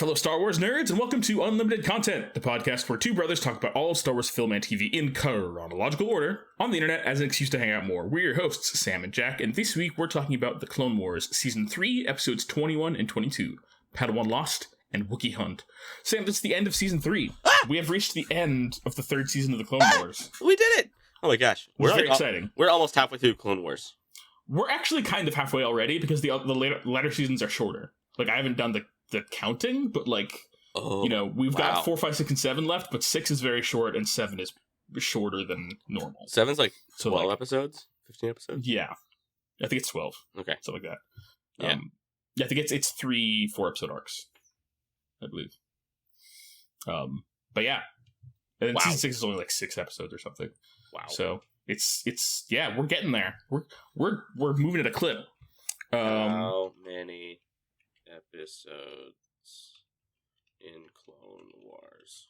fellow Star Wars nerds, and welcome to Unlimited Content, the podcast where two brothers talk about all Star Wars film and TV in chronological order on the internet as an excuse to hang out more. We're your hosts, Sam and Jack, and this week we're talking about The Clone Wars, Season 3, Episodes 21 and 22, Padawan Lost and Wookiee Hunt. Sam, it's the end of Season 3. We have reached the end of the third season of The Clone Wars. We did it! Oh my gosh. It's very exciting. We're almost halfway through Clone Wars. We're actually kind of halfway already because the latter seasons are shorter. Like, I haven't done the counting, but we've got 4, 5, 6, and 7 left, but 6 is very short and 7 is shorter than normal. 7's like 12 episodes? 15 episodes? Yeah. I think it's 12. Okay. Something like that. Yeah. I think it's 3 4-episode arcs, I believe. But yeah. And then season 6 is only like 6 episodes or something. Wow. So it's we're getting there. We're moving at a clip. How many episodes in Clone Wars?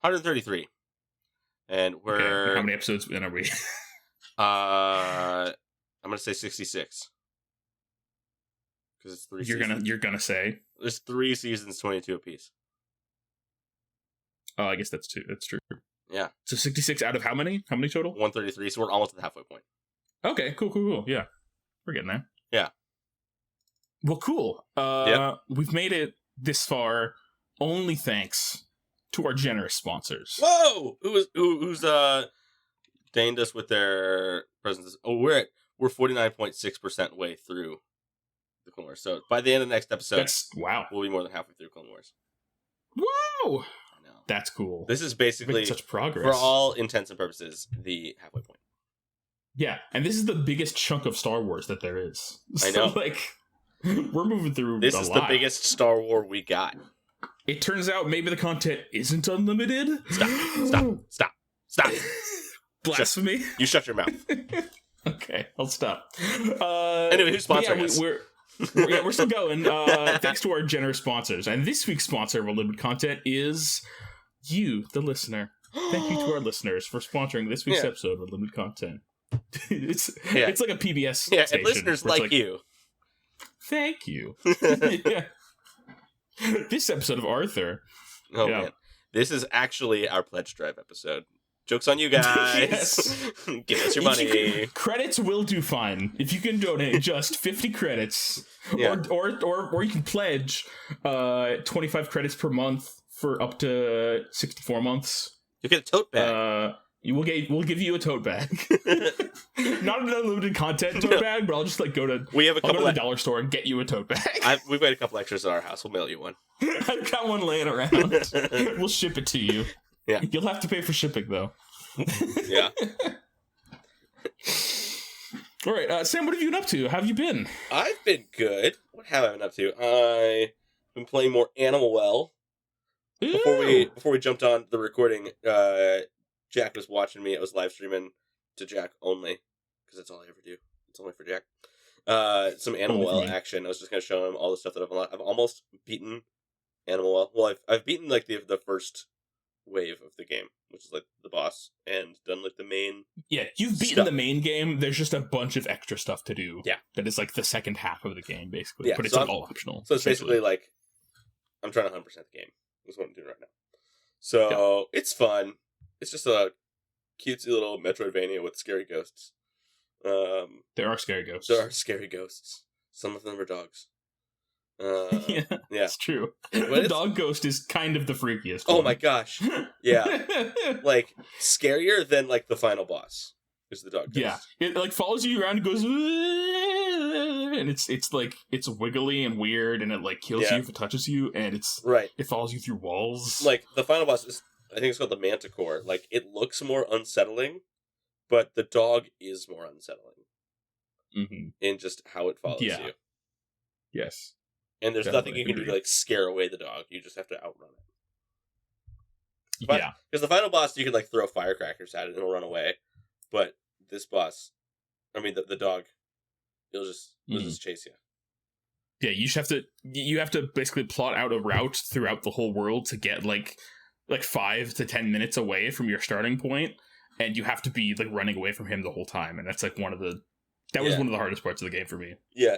133. And we're... Okay. How many episodes in are we? I'm going to say 66. Because it's 3 seasons. You're gonna say? There's 3 seasons, 22 apiece. Oh, I guess that's true. Yeah. So 66 out of how many? How many total? 133, so we're almost at the halfway point. Okay, cool. Yeah. We're getting there. Yeah. Well, cool. We've made it this far only thanks to our generous sponsors. Whoa! Who's deigned us with their presence? Oh, we're 49.6% way through the Clone Wars. So by the end of the next episode, we'll be more than halfway through Clone Wars. Whoa! I know. That's cool. This is basically such progress for all intents and purposes the halfway point. Yeah, and this is the biggest chunk of Star Wars that there is. I know. We're moving through this a is lot. The biggest Star Wars we got. It turns out maybe the content isn't unlimited. Stop. Blasphemy. You shut your mouth. Okay, I'll stop. Anyway, who's sponsoring us? We're still going. Thanks to our generous sponsors. And this week's sponsor of Unlimited Content is you, the listener. Thank you to our listeners for sponsoring this week's episode of Unlimited Content. It's like a PBS station. And listeners like you. Thank you. Yeah. This episode of Arthur. Oh, man. This is actually our pledge drive episode. Joke's on you guys. Yes. Give us your money. Credits will do fine. If you can donate just 50 credits, or you can pledge 25 credits per month for up to 64 months. You get a tote bag. We'll give you a tote bag. Not an unlimited content tote bag, but I'll just go to the dollar store and get you a tote bag. We've got a couple extras at our house. We'll mail you one. I've got one laying around. We'll ship it to you. Yeah. You'll have to pay for shipping though. Yeah. All right, Sam, what have you been up to? How have you been? I've been good. What have I been up to? I've been playing more Animal Well. Before we jumped on the recording, Jack was watching me. I was live streaming to Jack only, because that's all I ever do. It's only for Jack. Some Animal Well action. I was just going to show him all the stuff that I've almost beaten Animal Well. Well, I've beaten the first wave of the game, which is the boss, and done the main. Yeah, you've beaten the main game. There's just a bunch of extra stuff to do. Yeah, that is the second half of the game, basically. Yeah, but it's all optional. So it's basically I'm trying to 100% the game. Is what I'm doing right now. So it's fun. It's just a cutesy little Metroidvania with scary ghosts. There are scary ghosts. There are scary ghosts. Some of them are dogs. Yeah, it's true. The dog ghost is kind of the freakiest. Oh my gosh. Yeah. Scarier than the final boss is the dog ghost. Yeah. It follows you around and goes, and it's wiggly and weird, and it kills you if it touches you, and it follows you through walls. The final boss is, I think it's called the Manticore. It looks more unsettling, but the dog is more unsettling in just how it follows you. Yes. And there's nothing you can do to scare away the dog. You just have to outrun it. Because the final boss, you can throw firecrackers at it and it'll run away. But this boss, the dog, it'll just chase you. Yeah, you have to basically plot out a route throughout the whole world to get 5 to 10 minutes away from your starting point, and you have to be running away from him the whole time, and that's one of the That was one of the hardest parts of the game for me. Yeah,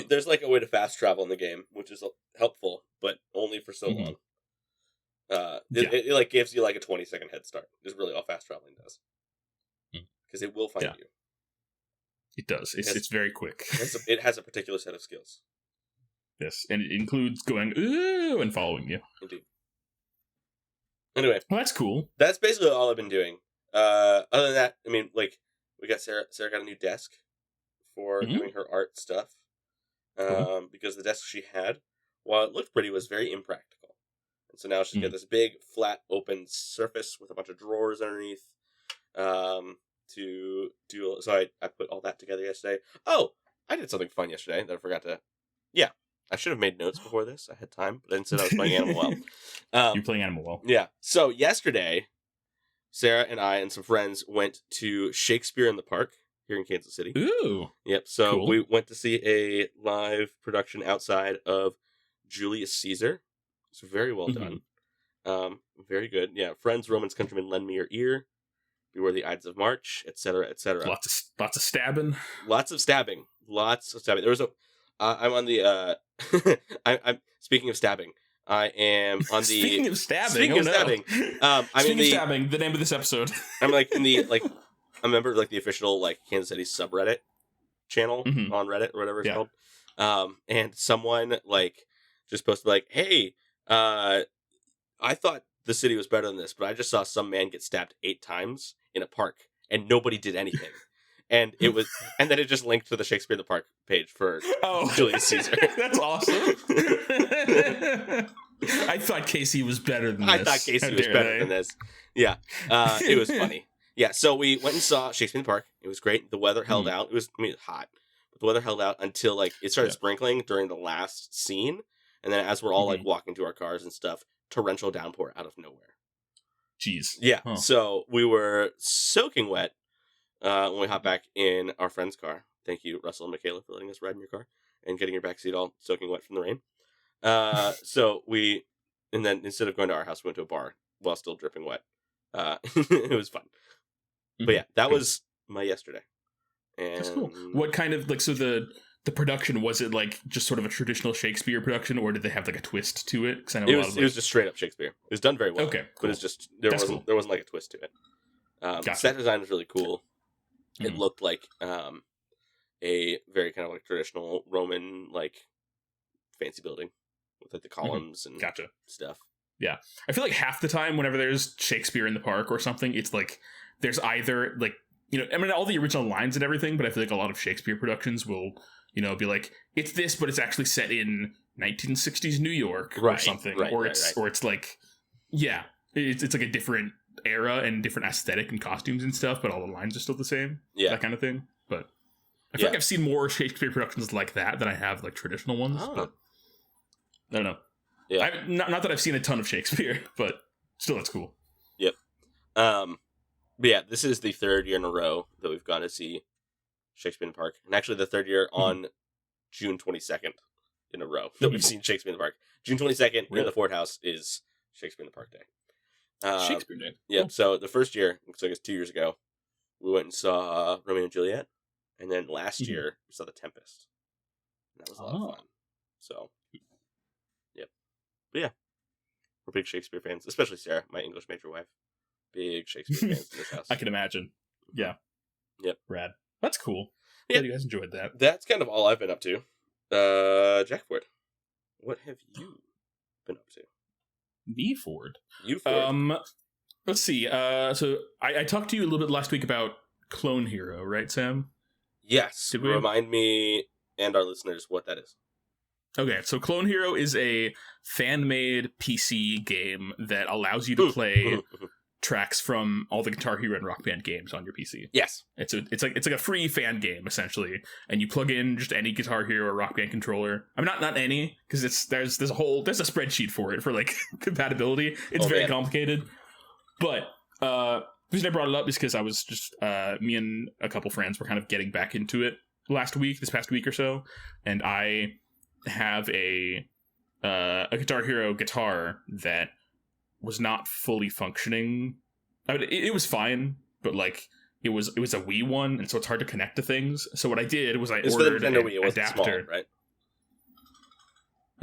there's like a way to fast travel in the game, which is helpful, but only for so long. It like gives you like a 20-second head start. Is really all fast traveling does, because it will find you. It does. It's very quick. It has a particular set of skills. Yes, and it includes going ooh and following you. Indeed. Anyway, well, that's cool. That's basically all I've been doing. Other than that, I mean, like we got Sarah got a new desk for doing her art stuff. Because the desk she had, while it looked pretty, was very impractical. And so now she's got this big, flat, open surface with a bunch of drawers underneath. So I put all that together yesterday. Oh, I did something fun yesterday that I forgot to. Yeah, I should have made notes before this. I had time, but instead I was playing Animal Well. You're playing Animal Well. Yeah. So yesterday, Sarah and I and some friends went to Shakespeare in the Park here in Kansas City. Ooh. Yep. So we went to see a live production outside of Julius Caesar. It's very well done. Very good. Yeah. Friends, Romans, countrymen, lend me your ear. Beware the Ides of March, etc., etc. Lots of stabbing. Lots of stabbing. There was I'm on the. I'm speaking of stabbing. I am on the. Speaking of stabbing. Speaking of stabbing. Stabbing. The name of this episode. I'm like in the like. I'm a member of like the official like Kansas City subreddit channel on Reddit or whatever it's called. And someone like just posted like, "Hey, I thought the city was better than this, but I just saw some man get stabbed 8 times in a park, and nobody did anything." And it was, and then it just linked to the Shakespeare in the Park page for Julius Caesar. That's awesome. I thought Casey was better than this. I thought Casey was better than this. Yeah, it was funny. Yeah, so we went and saw Shakespeare in the Park. It was great. The weather held out. It was hot, but the weather held out until like it started sprinkling during the last scene, and then as we're all like walking to our cars and stuff, torrential downpour out of nowhere. Jeez. Yeah. So we were soaking wet when we hopped back in our friend's car. Thank you, Russell and Michaela, for letting us ride in your car and getting your backseat all soaking wet from the rain. And then instead of going to our house, we went to a bar while still dripping wet. It was fun. But yeah, that was my yesterday. And that's cool. What kind of like so the production, was it like just sort of a traditional Shakespeare production, or did they have like a twist to it? Because I know it was just straight up Shakespeare. It was done very well. Okay, cool. But it's just there wasn't like a twist to it. Gotcha. Set design was really cool. It looked like a very kind of like traditional Roman like fancy building with like the columns and stuff. Yeah, I feel like half the time whenever there's Shakespeare in the Park or something, it's like there's either like, you know, I mean, all the original lines and everything, but I feel like a lot of Shakespeare productions will, you know, be like, it's this, but it's actually set in 1960s New York or something, or it's like, yeah, it's like a different era and different aesthetic and costumes and stuff, but all the lines are still the same, that kind of thing. But I feel like I've seen more Shakespeare productions like that than I have like traditional ones. But I don't know. Yeah, not that I've seen a ton of Shakespeare, but still, that's cool. Yep. But yeah, this is the 3rd year in a row that we've gone to see Shakespeare in the Park, and actually the 3rd year on June 22nd in a row that we've seen Shakespeare in the Park. June 22nd in the Ford House is Shakespeare in the Park Day. Shakespeare Day. Yep. Cool. So the first year, so I guess 2 years ago, we went and saw Romeo and Juliet, and then last year we saw The Tempest. And that was a lot of fun. So, yep. But yeah, we're big Shakespeare fans, especially Sarah, my English major wife. Big Shakespeare fans in this house. I can imagine. Yeah. Yep. Rad. That's cool. Yeah, you guys enjoyed that. That's kind of all I've been up to. Jack Ford, what have you been up to? Me, Ford. You, Ford. Let's see. So I talked to you a little bit last week about Clone Hero, right, Sam? Yes. Did we remind me and our listeners what that is? Okay, so Clone Hero is a fan-made PC game that allows you to play tracks from all the Guitar Hero and Rock Band games on your PC. Yes. It's like a free fan game, essentially, and you plug in just any Guitar Hero or Rock Band controller. I mean, not any, because there's a spreadsheet for it for like compatibility. It's very complicated. But the reason I brought it up is because I was just me and a couple friends were kind of getting back into it this past week or so, and I have a Guitar Hero guitar that was not fully functioning. I mean, it was fine, but like it was a Wii one, and so it's hard to connect to things. So what I did was I It's ordered for the Nintendo an Wii. It wasn't adapter. small, right?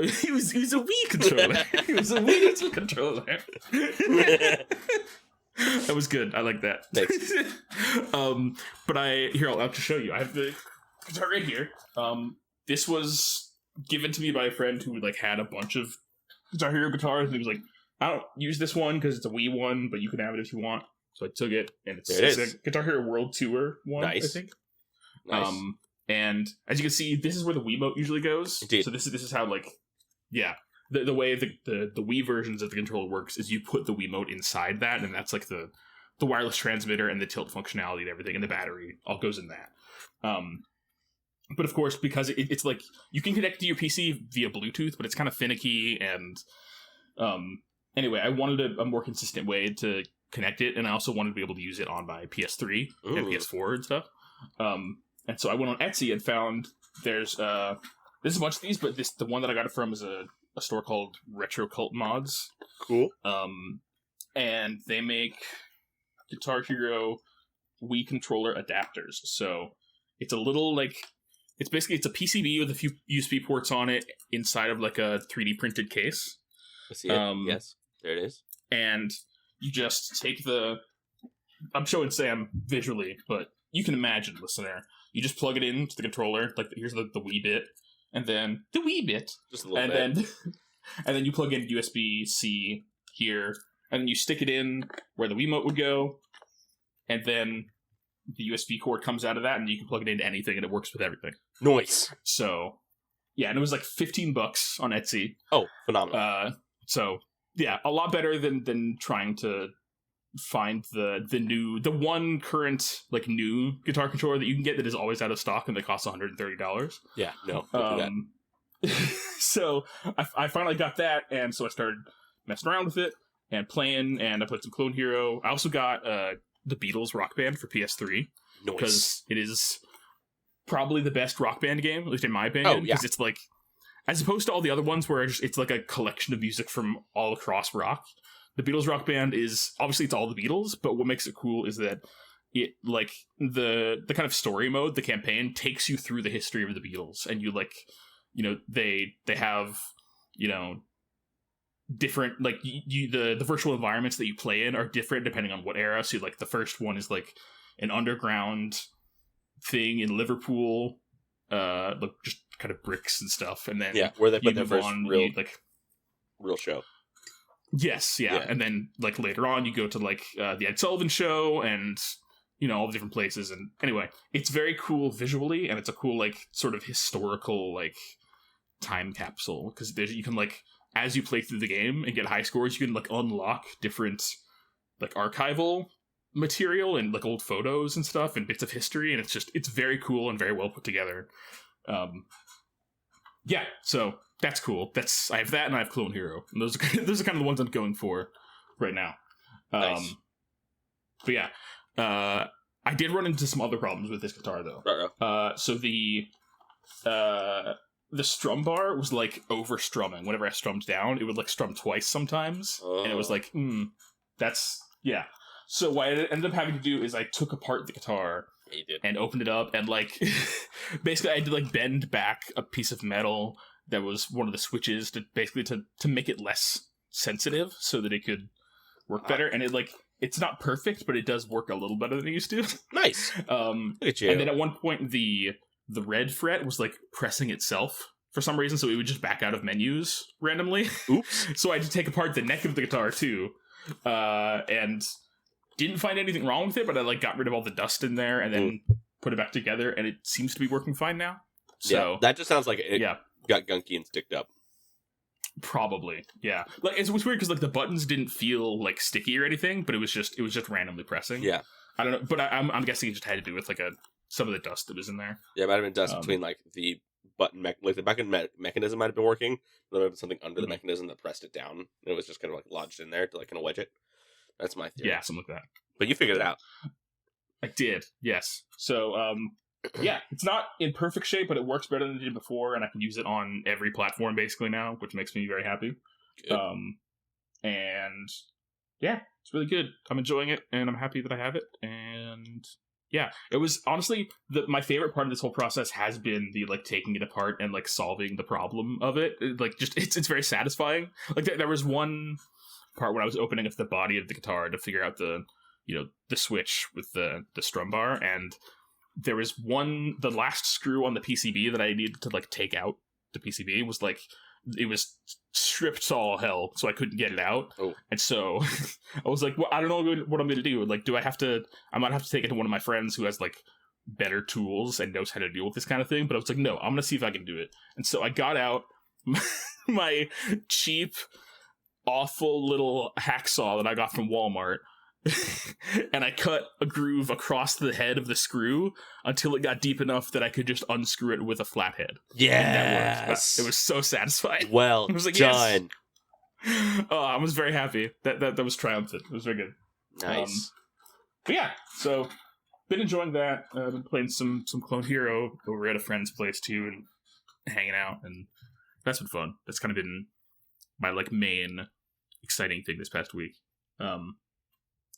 It was a Wii controller. It was a Wii controller. That was good. I like that. Thanks. But I'll just show you. I have the guitar right here. This was given to me by a friend who like had a bunch of Guitar Hero guitars, and he was like, "I don't use this one because it's a Wii one, but you can have it if you want." So I took it, and it's a Guitar Hero World Tour one, nice. I think. Nice. And as you can see, this is where the Wiimote usually goes. Indeed. So this is how the way the Wii versions of the controller works is you put the Wiimote inside that, and that's like the wireless transmitter and the tilt functionality and everything, and the battery all goes in that. But of course, because it's like you can connect to your PC via Bluetooth, but it's kind of finicky. And anyway, I wanted a more consistent way to connect it, and I also wanted to be able to use it on my PS3 and PS4 and stuff. And so I went on Etsy and found there's a bunch of these, but the one that I got it from is a store called Retro Cult Mods. Cool. And they make Guitar Hero Wii controller adapters. So it's a little it's a PCB with a few USB ports on it inside of like a 3D printed case. I see it. Yes, there it is. And you just take I'm showing Sam visually, but you can imagine, listener. You just plug it into the controller, like here's the Wii bit, and then the Wii bit, just a little bit. And then you plug in USB-C here, and then you stick it in where the Wiimote would go, and then the USB cord comes out of that, and you can plug it into anything, and it works with everything. Nice. So, yeah, and it was like $15 on Etsy. Oh, phenomenal. So, yeah, a lot better than trying to find the one current like new guitar controller that you can get that is always out of stock and that costs $130. Yeah, no. Don't do that. So I finally got that, and so I started messing around with it and playing, and I put some Clone Hero. I also got the Beatles Rock Band for PS3 because it is probably the best Rock Band game, at least in my opinion. Because it's like, as opposed to all the other ones where it's like a collection of music from all across rock. The Beatles Rock Band is obviously it's all the Beatles, but what makes it cool is that it like the kind of story mode, the campaign takes you through the history of the Beatles, and you like, you know, they have, you know, different like the virtual environments that you play in are different depending on what era. So like the first one is like an underground thing in Liverpool, like just kind of bricks and stuff, and then where they put their first real show. Yes, yeah, and then like later on you go to like the Ed Sullivan Show, and you know all the different places. And anyway, it's very cool visually, and it's a cool like sort of historical like time capsule, because you can like, as you play through the game and get high scores, you can like unlock different like archival material and like old photos and stuff and bits of history, and it's very cool and very well put together. Yeah, so that's cool. I have that, and I have Clone Hero. And those are kind of the ones I'm going for right now. Nice. But yeah, I did run into some other problems with this guitar though. So the strum bar was like over strumming. Whenever I strummed down, it would like strum twice sometimes, and it was like, that's yeah. So what I ended up having to do is I took apart the guitar and opened it up, and like basically I had to like bend back a piece of metal that was one of the switches to basically to make it less sensitive so that it could work better. And it's not perfect, but it does work a little better than it used to. Nice. Look at you. And then at one point the red fret was like pressing itself for some reason, so it would just back out of menus randomly. Oops. So I had to take apart the neck of the guitar too. And didn't find anything wrong with it, but I like got rid of all the dust in there and then put it back together, and it seems to be working fine now. So that just sounds like it got gunky and sticked up. Probably, yeah. Like it was weird because like the buttons didn't feel like sticky or anything, but it was just randomly pressing. Yeah, I don't know, but I'm guessing it just had to do with like some of the dust that was in there. Yeah, it might have been dust between like the button like the button mechanism might have been working. There might have been something under the mechanism that pressed it down, and it was just kind of like lodged in there to like kind of wedge it. That's my theory. Yeah, something like that. But you figured it out. I did, yes. So, yeah, it's not in perfect shape, but it works better than it did before, and I can use it on every platform basically now, which makes me very happy. Good. And yeah, it's really good. I'm enjoying it, and I'm happy that I have it, and Yeah, it was honestly my favorite part of this whole process has been the like taking it apart and like solving the problem of it. Like just it's very satisfying. Like there was one part when I was opening up the body of the guitar to figure out the the switch with the strum bar, and there was the last screw on the PCB that I needed to like take out the PCB was like it was stripped to all hell, so I couldn't get it out. Oh. And so I was like, well, I don't know what I'm gonna do. Like, I might have to take it to one of my friends who has like better tools and knows how to deal with this kind of thing. But I was like, no, I'm gonna see if I can do it. And so I got out my cheap, awful little hacksaw that I got from Walmart. And I cut a groove across the head of the screw until it got deep enough that I could just unscrew it with a flathead. Yes, it was so satisfying. Well I was like, done. Yes. Oh, I was very happy. That was triumphant. It was very good. Nice. But yeah, so been enjoying that. Been playing some Clone Hero over at a friend's place too, and hanging out, and that's been fun. That's kind of been my like main exciting thing this past week.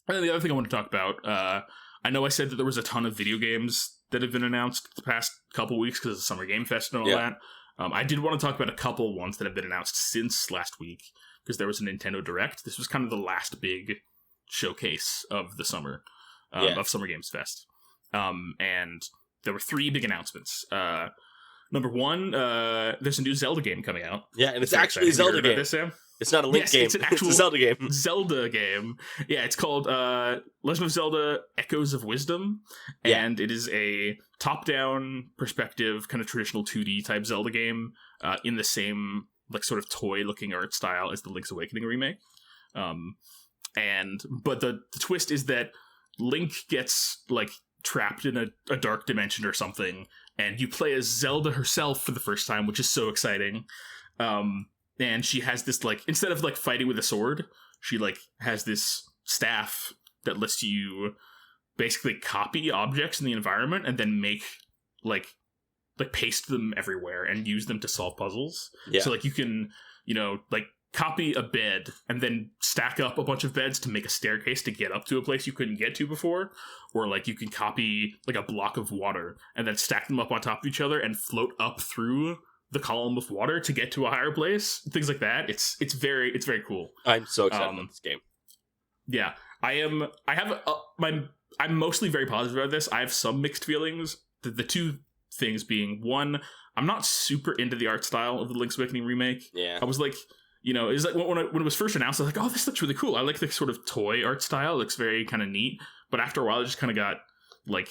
And then the other thing I want to talk about, I know I said that there was a ton of video games that have been announced the past couple weeks because of the Summer Game Fest and all that. I did want to talk about a couple ones that have been announced since last week, because there was a Nintendo Direct. This was kind of the last big showcase of the summer, of Summer Games Fest. And there were 3 big announcements. Number one, there's a new Zelda game coming out. Yeah, and it's actually a Zelda game. This, Sam? It's not a Link game. It's an actual it's a Zelda game. Zelda game. Yeah, it's called Legend of Zelda Echoes of Wisdom. And it is a top-down perspective, kind of traditional 2D type Zelda game in the same like sort of toy-looking art style as the Link's Awakening remake. But the twist is that Link gets like trapped in a dark dimension or something, and you play as Zelda herself for the first time, which is so exciting. And she has this, like, instead of, like, fighting with a sword, she, like, has this staff that lets you basically copy objects in the environment and then make, like paste them everywhere and use them to solve puzzles. Yeah. So, like, you can, like, copy a bed and then stack up a bunch of beds to make a staircase to get up to a place you couldn't get to before. Or, like, you can copy, like, a block of water and then stack them up on top of each other and float up through the column of water to get to a higher place, things like that. It's very cool. I'm so excited about this game. Yeah, I'm mostly very positive about this. I have some mixed feelings. The two things being, one, I'm not super into the art style of the Link's Awakening remake. Yeah, I was like, it was like when it was first announced, I was like, oh, this looks really cool. I like the sort of toy art style. It looks very kind of neat. But after a while, it just kind of got like,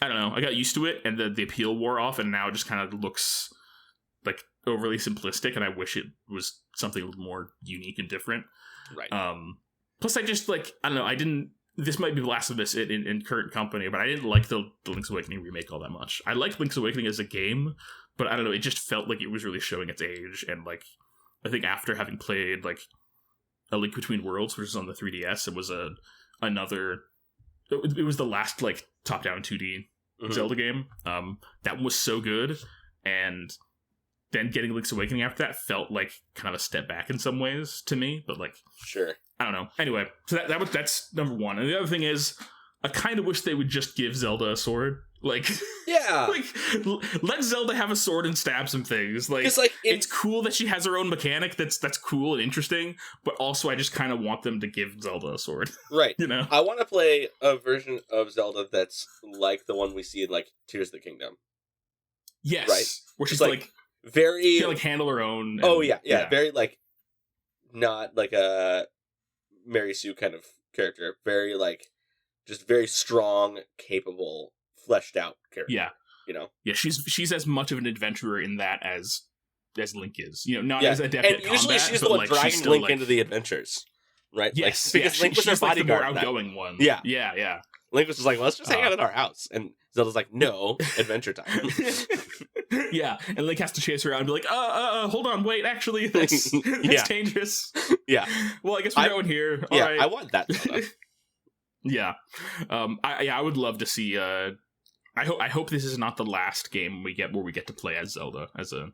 I don't know. I got used to it, and the appeal wore off, and now it just kind of looks like overly simplistic, and I wish it was something a little more unique and different. Right. Plus I just like, I don't know, this might be blasphemous in current company, but I didn't like the Link's Awakening remake all that much. I liked Link's Awakening as a game, but I don't know, it just felt like it was really showing its age, and like, I think after having played like A Link Between Worlds, which is on the 3DS, it was it was the last like top-down 2D Zelda game. That one was so good, and then getting Link's Awakening after that felt like kind of a step back in some ways to me, but like, sure, I don't know. Anyway, so that's number one. And the other thing is, I kind of wish they would just give Zelda a sword. Like, yeah, like let Zelda have a sword and stab some things. Like, it's cool that she has her own mechanic. That's cool and interesting. But also, I just kind of want them to give Zelda a sword. Right. I want to play a version of Zelda that's like the one we see in like Tears of the Kingdom. Yes. Right. Where she's like very like handle her own. And, very like not like a Mary Sue kind of character. Very like just very strong, capable, fleshed out character. Yeah. Yeah, she's as much of an adventurer in that as Link is. Not as adept at combat. And usually she's the one dragging Link into the adventures. Right? Yes. Because Link was her bodyguard. Like the more outgoing one. Yeah. Yeah. Link was just like, let's just hang out at our house. And Zelda's like, no, adventure time. Yeah, and Link has to chase her around and be like, hold on, wait, actually, that's dangerous. Yeah. Well, I guess we're going here. All right. I want that Zelda. Yeah. I would love to see, I hope this is not the last game we get where we get to play as Zelda, as a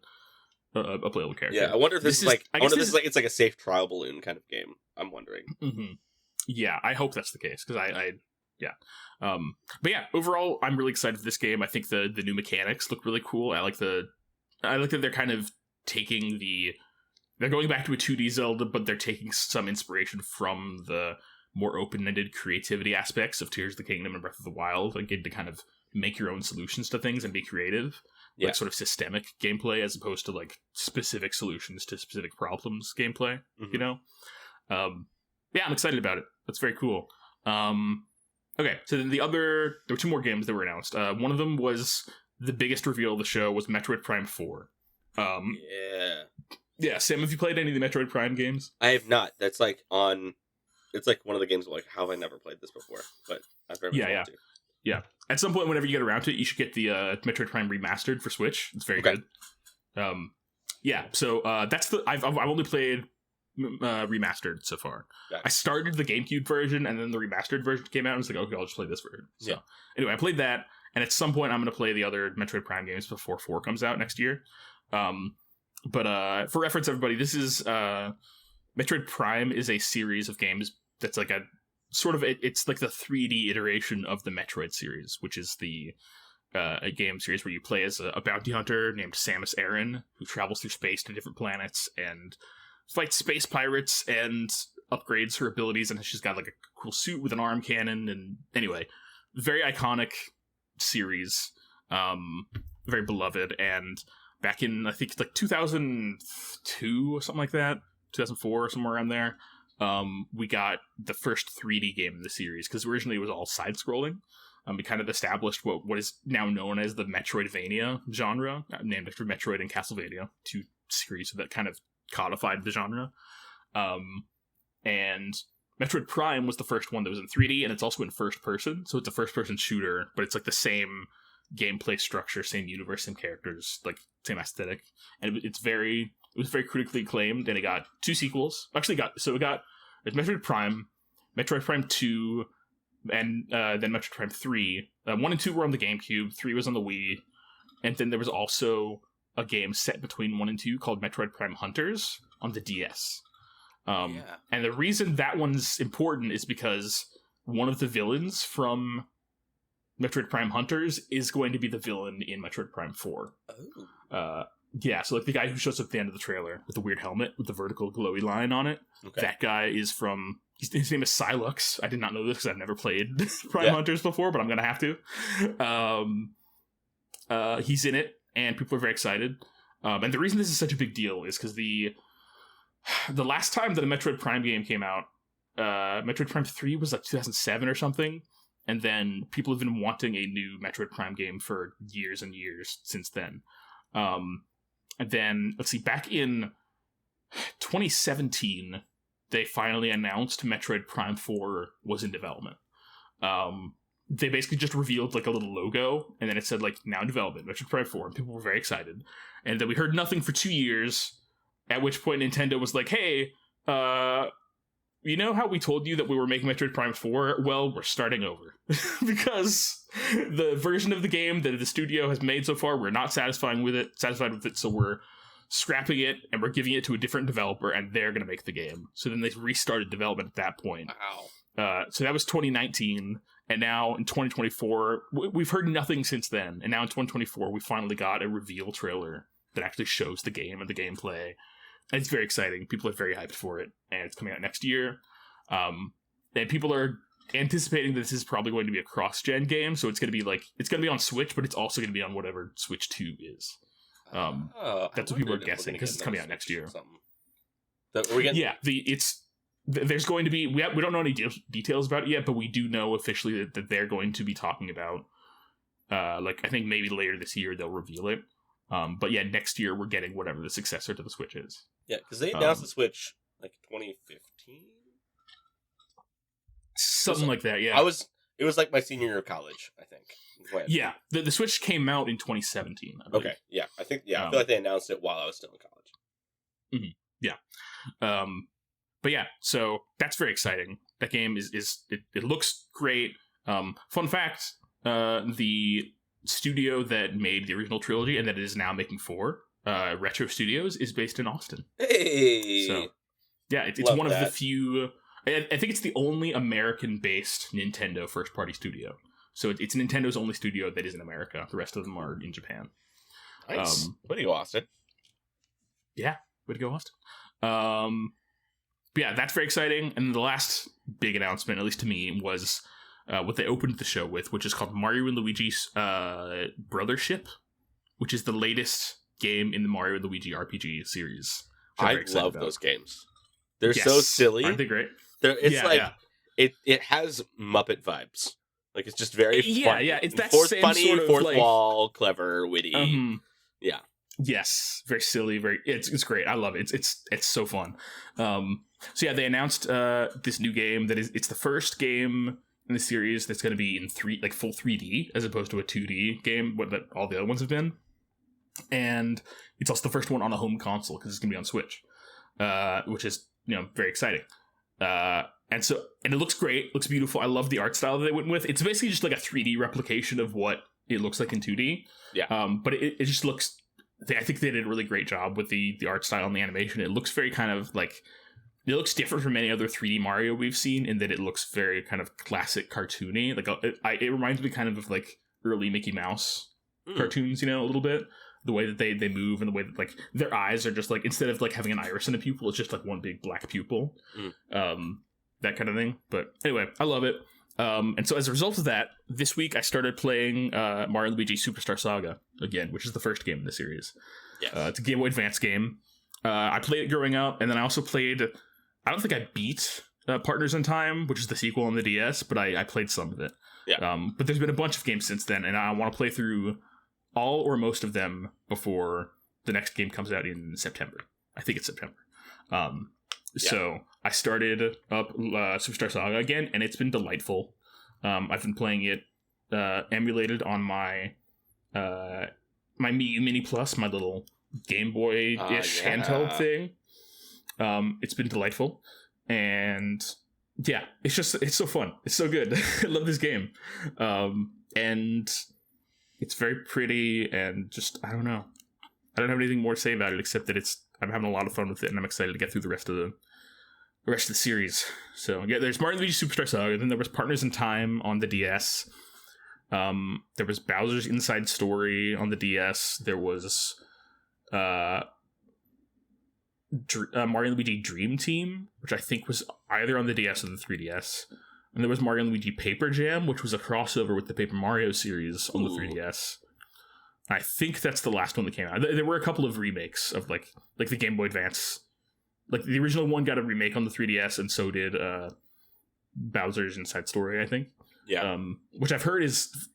playable character. Yeah, I wonder if this is it's like a safe trial balloon kind of game. I'm wondering. Mm-hmm. Yeah, I hope that's the case, because But yeah, overall, I'm really excited for this game. I think the new mechanics look really cool. I like that they're kind of they're going back to a 2D Zelda, but they're taking some inspiration from the more open-ended creativity aspects of Tears of the Kingdom and Breath of the Wild, like getting to kind of make your own solutions to things and be creative. Like sort of systemic gameplay as opposed to like specific solutions to specific problems gameplay, you know? Yeah, I'm excited about it. That's very cool. Okay, so then there were two more games that were announced. One of them was the biggest reveal of the show was Metroid Prime 4. Yeah, Sam, have you played any of the Metroid Prime games? I have not. That's like it's like one of the games of like, how have I never played this before? But I've very much wanted to. Yeah. At some point, whenever you get around to it, you should get the Metroid Prime Remastered for Switch. It's very good. Yeah, so that's I've only played Remastered so far. I started the GameCube version, and then the Remastered version came out, and I was like, okay, I'll just play this version. So anyway, I played that, and at some point, I'm going to play the other Metroid Prime games before 4 comes out next year. But for reference, everybody, this is Metroid Prime is a series of games that's like a sort of it's like the 3D iteration of the Metroid series, which is a game series where you play as a bounty hunter named Samus Aran, who travels through space to different planets and fights space pirates and upgrades her abilities, and she's got like a cool suit with an arm cannon. And anyway, very iconic series, very beloved. And back in, I think, like 2002 or something like that, 2004 or somewhere around there, we got the first 3D game in the series, because originally it was all side-scrolling. We kind of established what is now known as the Metroidvania genre, named after Metroid and Castlevania, two series that kind of codified the genre. And Metroid Prime was the first one that was in 3D, and it's also in first person, so it's a first-person shooter, but it's like the same gameplay structure, same universe, same characters, like same aesthetic, and it was very critically acclaimed, and it got 2 sequels. Actually, it got Metroid Prime 2, and then Metroid Prime 3. 1 and 2 were on the GameCube, 3 was on the Wii, and then there was also a game set between 1 and 2 called Metroid Prime Hunters on the DS. And the reason that one's important is because one of the villains from Metroid Prime Hunters is going to be the villain in Metroid Prime 4. Yeah, so like the guy who shows up at the end of the trailer with the weird helmet with the vertical glowy line on it, that guy is from... His name is Silux. I did not know this because I've never played Prime Hunters before, but I'm going to have to. He's in it, and people are very excited. And the reason this is such a big deal is because the last time that a Metroid Prime game came out, Metroid Prime 3 was like 2007 or something, and then people have been wanting a new Metroid Prime game for years and years since then. And then, let's see, back in 2017... they finally announced Metroid Prime 4 was in development. They basically just revealed like a little logo, and then it said like, now in development, Metroid Prime 4, and people were very excited. And then we heard nothing for 2 years, at which point Nintendo was like, hey, you know how we told you that we were making Metroid Prime 4? Well, we're starting over. Because the version of the game that the studio has made so far, we're not satisfied with it, so we're scrapping it, and we're giving it to a different developer, and they're going to make the game. So then they restarted development at that point. Wow. So that was 2019, and now in 2024, we've heard nothing since then. And now in 2024, we finally got a reveal trailer that actually shows the game and the gameplay. And it's very exciting. People are very hyped for it, and it's coming out next year. And people are anticipating that this is probably going to be a cross-gen game, so it's going to be on Switch, but it's also going to be on whatever Switch 2 is. That's what people are guessing, because it's coming out next year. There's going to be, we don't know any details about it yet, but we do know officially that they're going to be talking about, I think maybe later this year they'll reveal it. But yeah, next year we're getting whatever the successor to the Switch is. Yeah, because they announced the Switch like 2015, something like that. Yeah, it was like my senior year of college, I think. Yeah, the Switch came out in 2017. Okay, yeah, I feel like they announced it while I was still in college. Mm-hmm. Yeah, but yeah, so that's very exciting. That game it looks great. Fun fact: the studio that made the original trilogy and that is now making 4, Retro Studios, is based in Austin. Hey, so yeah, it's one of the few I think it's the only American-based Nintendo first-party studio. So it's Nintendo's only studio that is in America. The rest of them are in Japan. Nice. Way to go, Austin. Yeah, way to go, Austin. But yeah, that's very exciting. And the last big announcement, at least to me, was what they opened the show with, which is called Mario and Luigi's Brothership, which is the latest game in the Mario and Luigi RPG series. I love those games. They're so silly. Aren't they great? It has Muppet vibes. Like, it's just very fun. Yeah, it's that fourth same funny, sort of, fourth like, wall, clever, witty. Yeah. Yes, very silly, it's great. I love it. It's so fun. So yeah, they announced this new game it's the first game in the series that's going to be in full 3D as opposed to a 2D game, what that all the other ones have been. And it's also the first one on a home console because it's going to be on Switch, which is very exciting. And it looks great, looks beautiful. I love the art style that they went with. It's basically just like a 3D replication of what it looks like in 2D. Yeah. But it just looks. I think they did a really great job with the art style and the animation. It looks very kind of like. It looks different from any other 3D Mario we've seen in that it looks very kind of classic cartoony. Like it reminds me kind of like early Mickey Mouse cartoons, a little bit. The way that they move and the way that like their eyes are just like, instead of like having an iris and a pupil, it's just like one big black pupil. That kind of thing. But anyway, I love it. And so as a result of that, this week I started playing Mario & Luigi Superstar Saga again, which is the first game in the series. Yes. It's a Game Boy Advance game. I played it growing up, and then I also played... I don't think I beat Partners in Time, which is the sequel on the DS, but I played some of it. Yeah. But there's been a bunch of games since then, and I want to play through all or most of them before the next game comes out in September. I think it's September. So I started up Superstar Saga again, and it's been delightful. I've been playing it emulated on my my Mii Mini Plus, my little Game Boy-ish handheld thing. It's been delightful, and yeah, it's so fun. It's so good. I love this game, and it's very pretty, and just I don't know. I don't have anything more to say about it except that I'm having a lot of fun with it, and I'm excited to get through the rest of the series. So yeah, there's Mario & Luigi Superstar Saga. Then there was Partners in Time on the DS. There was Bowser's Inside Story on the DS. There was Mario & Luigi Dream Team, which I think was either on the DS or the 3DS. And there was Mario & Luigi Paper Jam, which was a crossover with the Paper Mario series on the 3DS. I think that's the last one that came out. There were a couple of remakes of like the Game Boy Advance. Like the original one got a remake on the 3DS, and so did Bowser's Inside Story, I think. Yeah. Which I've heard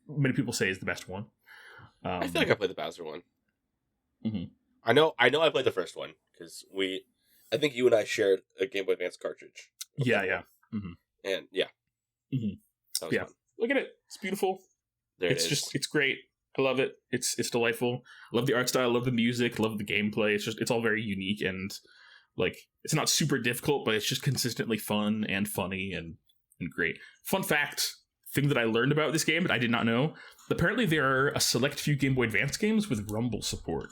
many people say is the best one. I feel like I played the Bowser one. Mm-hmm. I know I played the first one because I think you and I shared a Game Boy Advance cartridge. Yeah. Mm-hmm. And yeah. Mm-hmm. That was fun. Look at it. It's beautiful. It's great. I love it. It's delightful. I love the art style. I love the music. I love the gameplay. It's all very unique, and like it's not super difficult, but it's just consistently fun and funny and great. Fun fact, thing that I learned about this game that I did not know. Apparently there are a select few Game Boy Advance games with Rumble support.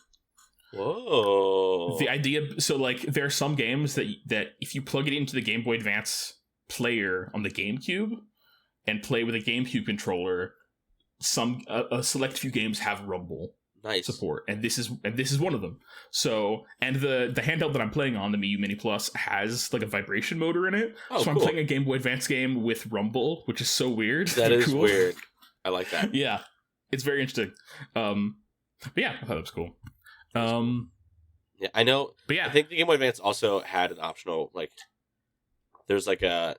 Whoa. The idea, so like there are some games that if you plug it into the Game Boy Advance player on the GameCube and play with a GameCube controller, a select few games have Rumble support, and this is one of them. So, and the handheld that I'm playing on, the Mii Mini Plus, has like a vibration motor in it. So I'm playing a Game Boy Advance game with Rumble, which is so weird. That is cool. Weird. I like that. Yeah, it's very interesting. But yeah, I thought it was cool. Yeah, I know. But yeah, I think the Game Boy Advance also had an optional, like, there's like a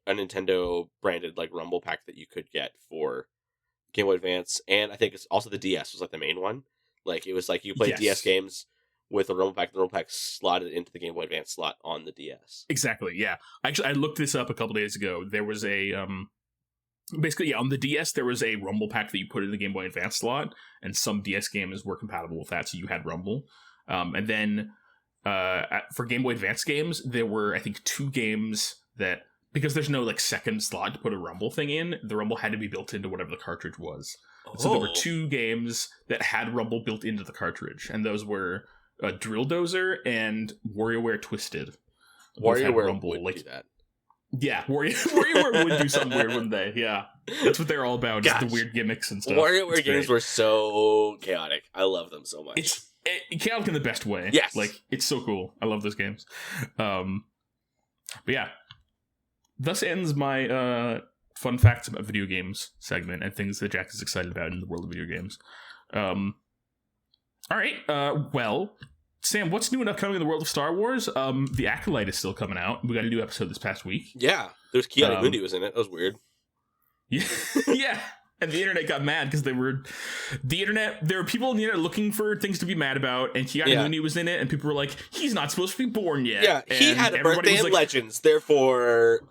Nintendo branded like Rumble pack that you could get for Game Boy Advance, and I think it's also the DS was like the main one. Like it was like you play DS games with a Rumble pack. The Rumble pack slotted into the Game Boy Advance slot on the DS. Exactly. Yeah. Actually, I looked this up a couple days ago. There was a basically on the DS there was a Rumble pack that you put in the Game Boy Advance slot, and some DS games were compatible with that, so you had Rumble. And then for Game Boy Advance games, there were I think 2 games that, because there's no like second slot to put a Rumble thing in, the Rumble had to be built into whatever the cartridge was. So there were 2 games that had Rumble built into the cartridge, and those were Drill Dozer and WarioWare Twisted. WarioWare would do that. Yeah, WarioWare would do something weird, wouldn't they? Yeah. That's what they're all about, just the weird gimmicks and stuff. WarioWare games were so chaotic. I love them so much. It's chaotic in the best way. Yes. Like, it's so cool. I love those games. But yeah. Thus ends my fun facts about video games segment and things that Jack is excited about in the world of video games. All right. Well, Sam, what's new and upcoming in the world of Star Wars? The Acolyte is still coming out. We got a new episode this past week. Yeah. There's Ki-Adi-Mundi was in it. That was weird. Yeah. Yeah. And the internet got mad because there were people on the internet looking for things to be mad about, and Ki-Adi-Mundi was in it, and people were like, he's not supposed to be born yet. Yeah, he had a birthday in Legends, therefore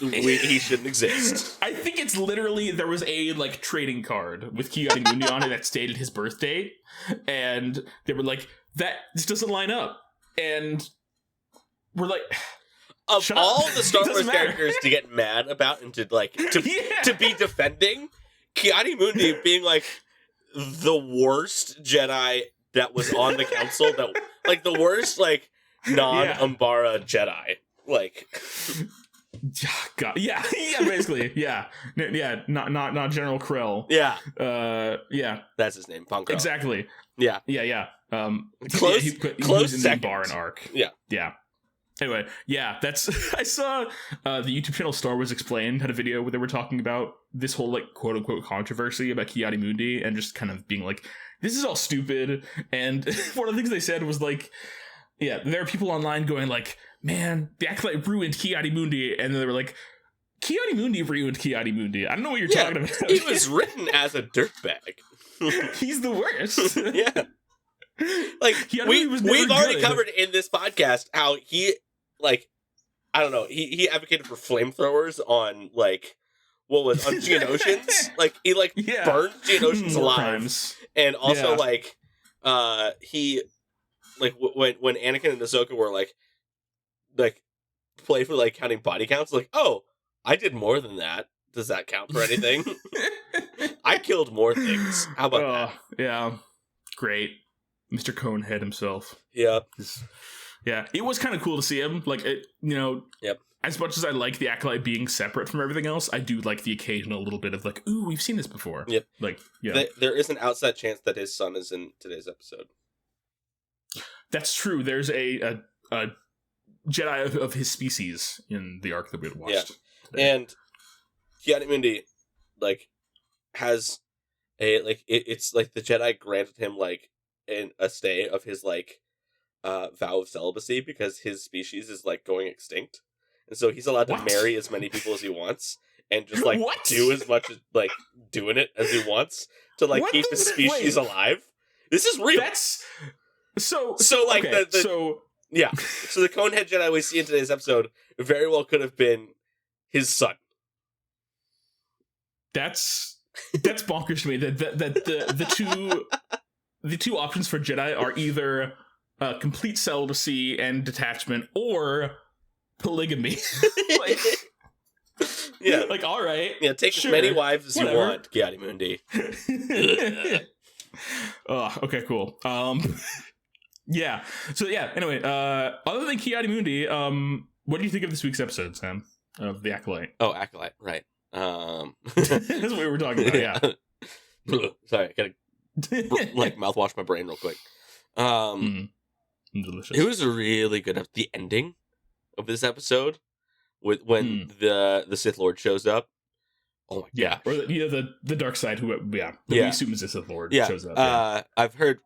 he shouldn't exist. I think it's literally, there was a like trading card with Ki-Adi-Mundi on it that stated his birth date, and they were like, this doesn't line up. And we're like, of all the Star Wars characters to get mad about and to like to be defending, Ki-Adi-Mundi being like the worst Jedi that was on the council, that like the worst like non-Umbara Jedi, like God, yeah, basically, yeah, not General Krill, yeah, that's his name, Punkro. Exactly, yeah. Close in the second. Baron arc, yeah. Anyway, yeah, that's I saw the YouTube channel Star Wars Explained had a video where they were talking about this whole like quote unquote controversy about Ki-Adi-Mundi and just kind of being like, this is all stupid. And one of the things they said was like, yeah, there are people online going like, man, the Acolyte ruined Ki-Adi-Mundi, and they were like, Ki-Adi-Mundi ruined Ki-Adi-Mundi. I don't know what you're talking about. He was written as a dirtbag. He's the worst. Yeah. Like we've already covered in this podcast how he, like, I don't know, he advocated for flamethrowers on like on Geonosians. Like he burned Geonosians alive. Crimes. And also like he like when Anakin and Ahsoka were like playfully like counting body counts, like, oh, I did more than that. Does that count for anything? I killed more things. How about that? Yeah. Great. Mr. Conehead himself. Yeah. Yeah. It was kind of cool to see him. Like, as much as I like the Acolyte being separate from everything else, I do like the occasional little bit of like, ooh, we've seen this before. Yep. Like, yeah. There is an outside chance that his son is in today's episode. That's true. There's a Jedi of his species in the arc that we had watched. Yeah. And Ki-Adi-Mundi, like, has a, like, it's like the Jedi granted him, like, a stay of his like vow of celibacy because his species is like going extinct, and so he's allowed to marry as many people as he wants and just like do as much as like doing it as he wants to like keep his species alive. This is real. That's so like okay, so the Conehead Jedi we see in today's episode very well could have been his son. That's bonkers to me. That the two options for Jedi are either complete celibacy and detachment or polygamy. Like, yeah. Like, all right. Yeah, take as many wives as you want, Ki-Adi-Mundi. Oh, okay, cool. Yeah. So, yeah, anyway, other than Ki-Adi-Mundi, what do you think of this week's episode, Sam, of The Acolyte? Oh, Acolyte, right. That's what we were talking about, yeah. Sorry, I gotta like mouthwash my brain real quick. Delicious. It was really good at the ending of this episode with when the Sith Lord shows up. Oh my god! Or the dark side we assume is the Sith Lord shows up. I've heard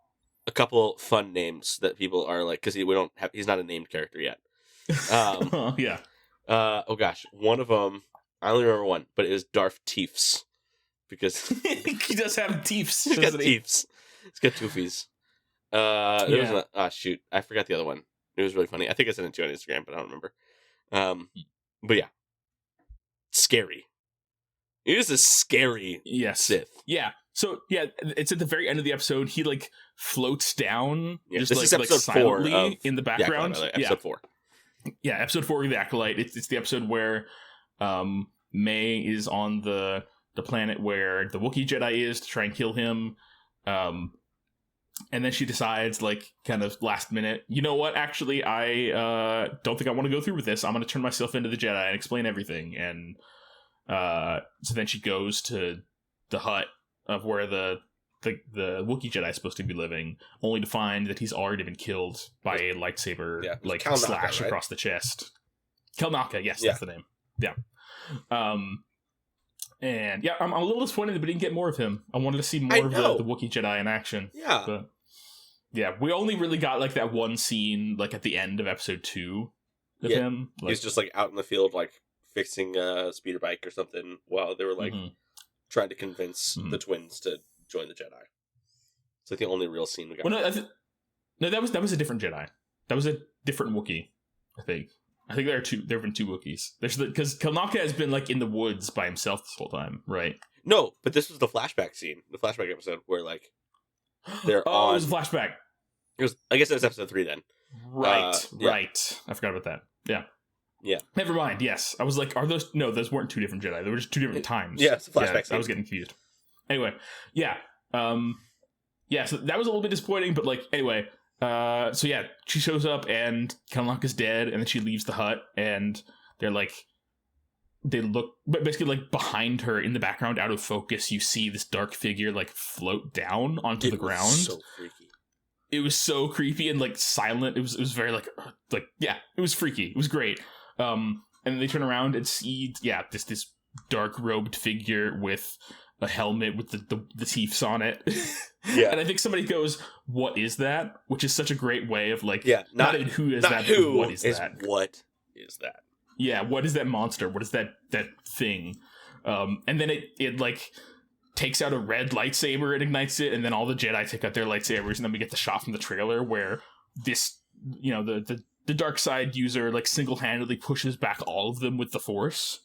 a couple fun names that people are like, because he's not a named character yet. Oh gosh, one of them I only remember one, but it was Darth Teefs. Because he does have teefs. He's got teefs. He's got toofies. There was shoot, I forgot the other one. It was really funny. I think I sent it to you on Instagram, but I don't remember. But yeah, scary. It is a scary Sith. Yeah. So yeah, it's at the very end of the episode. He like floats down, just this is episode silently 4 in the background. Episode 4. Yeah, episode 4 of the Acolyte. It's the episode where May is on the planet where the Wookiee Jedi is to try and kill him. And then she decides, like, kind of last minute, you know what? Actually, I don't think I want to go through with this. I'm going to turn myself into the Jedi and explain everything. And so then she goes to the hut of where the Wookiee Jedi is supposed to be living, only to find that he's already been killed by a lightsaber, like slash across the chest. Kelnaka, yes, that's the name. Yeah. And yeah, I'm a little disappointed that we didn't get more of him. I wanted to see more of the Wookiee Jedi in action. Yeah. But yeah, we only really got like that one scene like at the end of episode 2 of him. Like, he's just like out in the field like fixing a speeder bike or something while they were like trying to convince the twins to join the Jedi. It's like the only real scene we got. Well, no, that was a different Jedi. That was a different Wookiee, I think. There have been two Wookiees. Because Kelnaka has been like in the woods by himself this whole time, right? No, but this was the flashback scene, the flashback episode where like they're on. It was a flashback. I guess it was episode 3 then. Right. I forgot about that. Yeah. Never mind. Yes, I was like, are those? No, those weren't two different Jedi. They were just two different times. Yeah, it's a flashback scene. I was getting confused. Anyway, yeah. So that was a little bit disappointing, but like anyway. So yeah, she shows up and Kelnaka's dead, and then she leaves the hut, and they look, but basically like behind her in the background, out of focus, you see this dark figure like float down onto the ground. So freaky. It was so creepy and like silent. It was very like yeah, it was freaky. It was great. And then they turn around and see this dark robed figure with a helmet with the teeth on it. Yeah. And I think somebody goes, "What is that?" Which is such a great way of like, not even who is that, who what is that? What is that? Yeah, what is that monster? What is that thing? And then it like takes out a red lightsaber and ignites it, and then all the Jedi take out their lightsabers, and then we get the shot from the trailer where this, the dark side user like single-handedly pushes back all of them with the Force,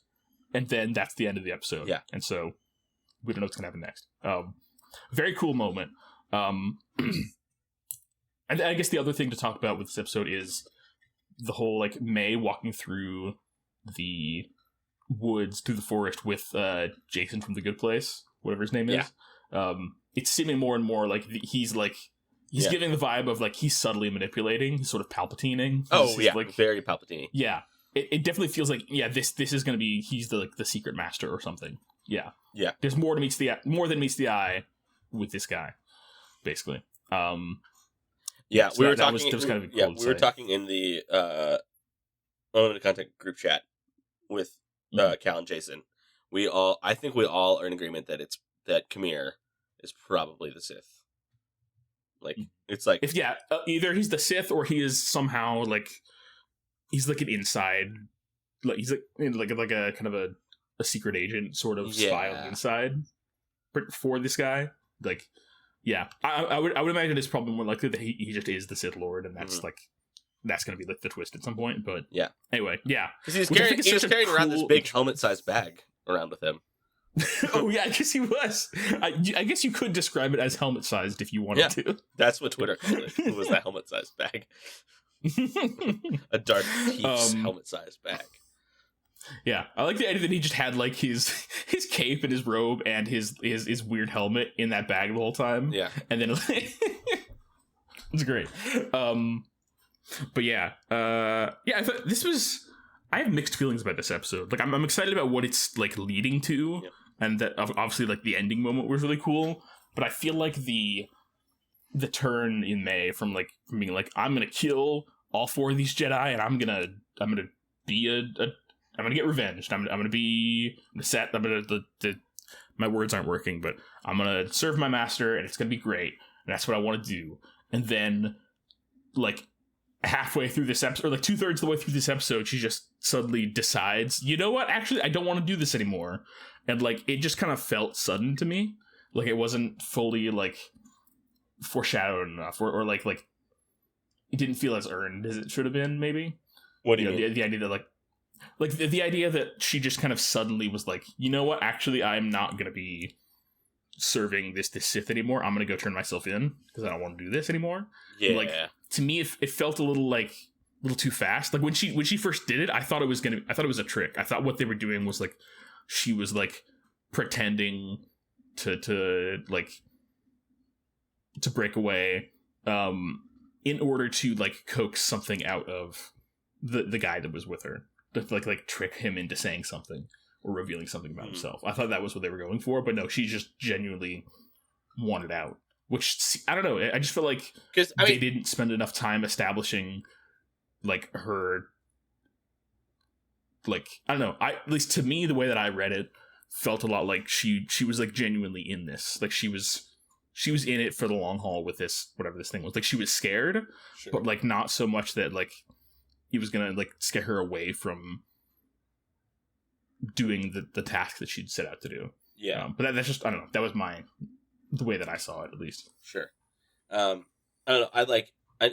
and then that's the end of the episode. Yeah. And so we don't know what's gonna happen next. Very cool moment. And I guess the other thing to talk about with this episode is the whole like May walking through the woods through the forest with Jason from The Good Place, whatever his name is. It's seeming more and more like he's giving the vibe of like he's subtly manipulating, he's sort of Palpatining. Like very Palpatine. Yeah, it definitely feels like this is going to be he's the secret master or something. Yeah. There's more than meets the eye with this guy, basically. We were talking. That was kind of cool we were talking in the unlimited content group chat with Cal and Jason. I think we all are in agreement that Khmer is probably the Sith. Like it's like either he's the Sith or he is somehow like he's like an inside, like he's like a kind of a secret agent sort of spy on the inside for this guy. Like, yeah, I would imagine it's probably more likely that he just is the Sith Lord, and that's that's going to be like the twist at some point. But anyway, because he's carrying around this big helmet-sized bag around with him. Oh yeah, I guess he was. I guess you could describe it as helmet-sized if you wanted to. That's what Twitter called it. It was that helmet-sized bag. A Darth Teef's helmet-sized bag. Yeah, I like the idea that he just had like his cape and his robe and his weird helmet in that bag the whole time. Yeah, and then it's great. But I thought this was. I have mixed feelings about this episode. Like I'm excited about what it's like leading to, and that obviously like the ending moment was really cool. But I feel like the turn in May from being like I'm gonna kill all 4 of these Jedi and I'm gonna be I'm gonna get revenged. I'm gonna my words aren't working, but I'm gonna serve my master, and it's gonna be great. And that's what I want to do. And then, like halfway through this episode, or like 2/3 of the way through this episode, she just suddenly decides, you know what? Actually, I don't want to do this anymore. And like it just kind of felt sudden to me. Like it wasn't fully like foreshadowed enough, or like it didn't feel as earned as it should have been. Maybe. What do you mean? The idea that the idea that she just kind of suddenly was like, you know what, actually I'm not going to be serving this Sith anymore. I'm going to go turn myself in because I don't want to do this anymore. Yeah. Like to me, it felt a little too fast. Like when she first did it, I thought it was a trick. I thought what they were doing was like, she was like pretending to like to break away, in order to like coax something out of the guy that was with her, to like trick him into saying something or revealing something about himself. I thought that was what they were going for, but no, she just genuinely wanted out. Which, I don't know, I just feel like they didn't spend enough time establishing like her, like, I don't know, at least to me, the way that I read it felt a lot like she was like genuinely in this, like she was in it for the long haul with this, whatever this thing was. Like she was scared, but like not so much that like he was gonna like scare her away from doing the task that she'd set out to do. But that's just, I don't know, that was the way that I saw it, at least. Sure. I don't know,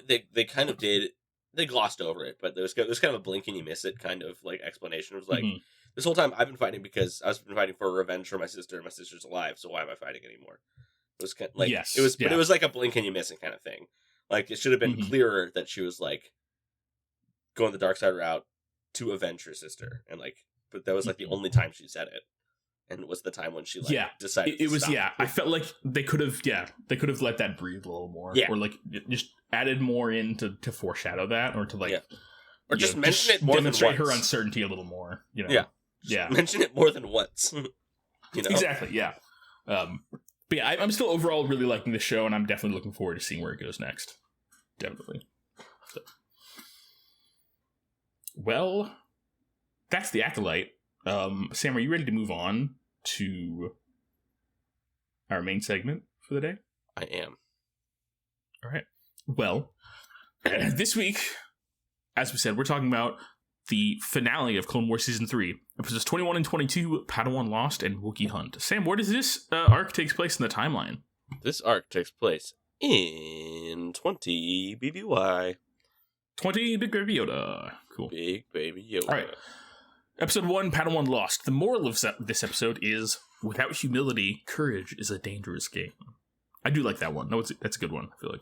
they kind of did, they glossed over it, but there's kind of a blink and you miss it kind of like explanation. It was like, this whole time I've been fighting because I've been fighting for revenge for my sister, and my sister's alive, so why am I fighting anymore? It was kind of like, but it was like a blink and you miss it kind of thing. Like, it should have been clearer that she was like going the dark side route to avenge her sister, and like, but that was like the only time she said it, and it was the time when she like decided it was stop. I felt like they could have let that breathe a little more, or like just added more in to foreshadow that, or to like or just mention it more than once, demonstrate her uncertainty a little more, you know. Mention it more than once. You know? Exactly. But yeah, I'm still overall really liking this show, and I'm definitely looking forward to seeing where it goes next. Definitely. So. Well, that's the Acolyte. Sam, are you ready to move on to our main segment for the day? I am. All right. Well, this week, as we said, we're talking about the finale of Clone Wars Season 3, episodes 21 and 22, Padawan Lost and Wookiee Hunt. Sam, where does this arc take place in the timeline? This arc takes place in 20 BBY. 20 Big Baby Yoda. Cool. Big Baby Yoda. All right. Episode 1, Padawan Lost. The moral of this episode is, without humility, courage is a dangerous game. I do like that one. No, that's a good one, I feel like.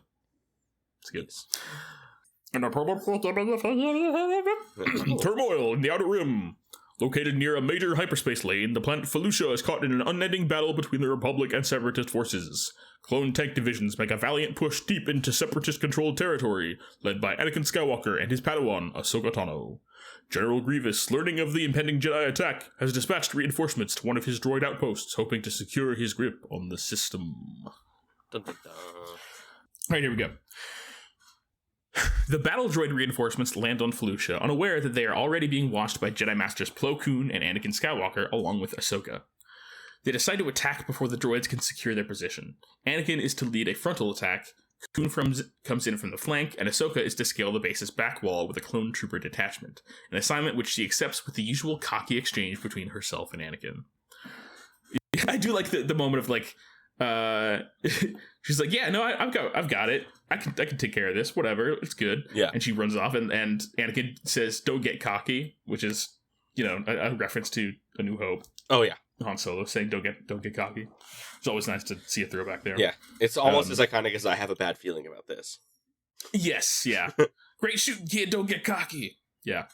It's good. Yes. Turmoil in the Outer Rim. Located near a major hyperspace lane, the planet Felucia is caught in an unending battle between the Republic and Separatist forces. Clone tank divisions make a valiant push deep into Separatist-controlled territory, led by Anakin Skywalker and his Padawan, Ahsoka Tano. General Grievous, learning of the impending Jedi attack, has dispatched reinforcements to one of his droid outposts, hoping to secure his grip on the system. Dun, dun, dun. Alright, here we go. The battle droid reinforcements land on Felucia, unaware that they are already being watched by Jedi Masters Plo Koon and Anakin Skywalker, along with Ahsoka. They decide to attack before the droids can secure their position. Anakin is to lead a frontal attack, Koon comes in from the flank, and Ahsoka is to scale the base's back wall with a clone trooper detachment, an assignment which she accepts with the usual cocky exchange between herself and Anakin. I do like the moment of like, she's like, yeah, no, I've got it. I can take care of this. Whatever, it's good. Yeah. And she runs off, and Anakin says, "Don't get cocky," which is, you know, a reference to A New Hope. Oh yeah, Han Solo saying, "Don't get cocky." It's always nice to see a throwback there. Yeah, it's almost as iconic as I have a bad feeling about this. Yes, yeah. Great shooting, kid. Don't get cocky. Yeah.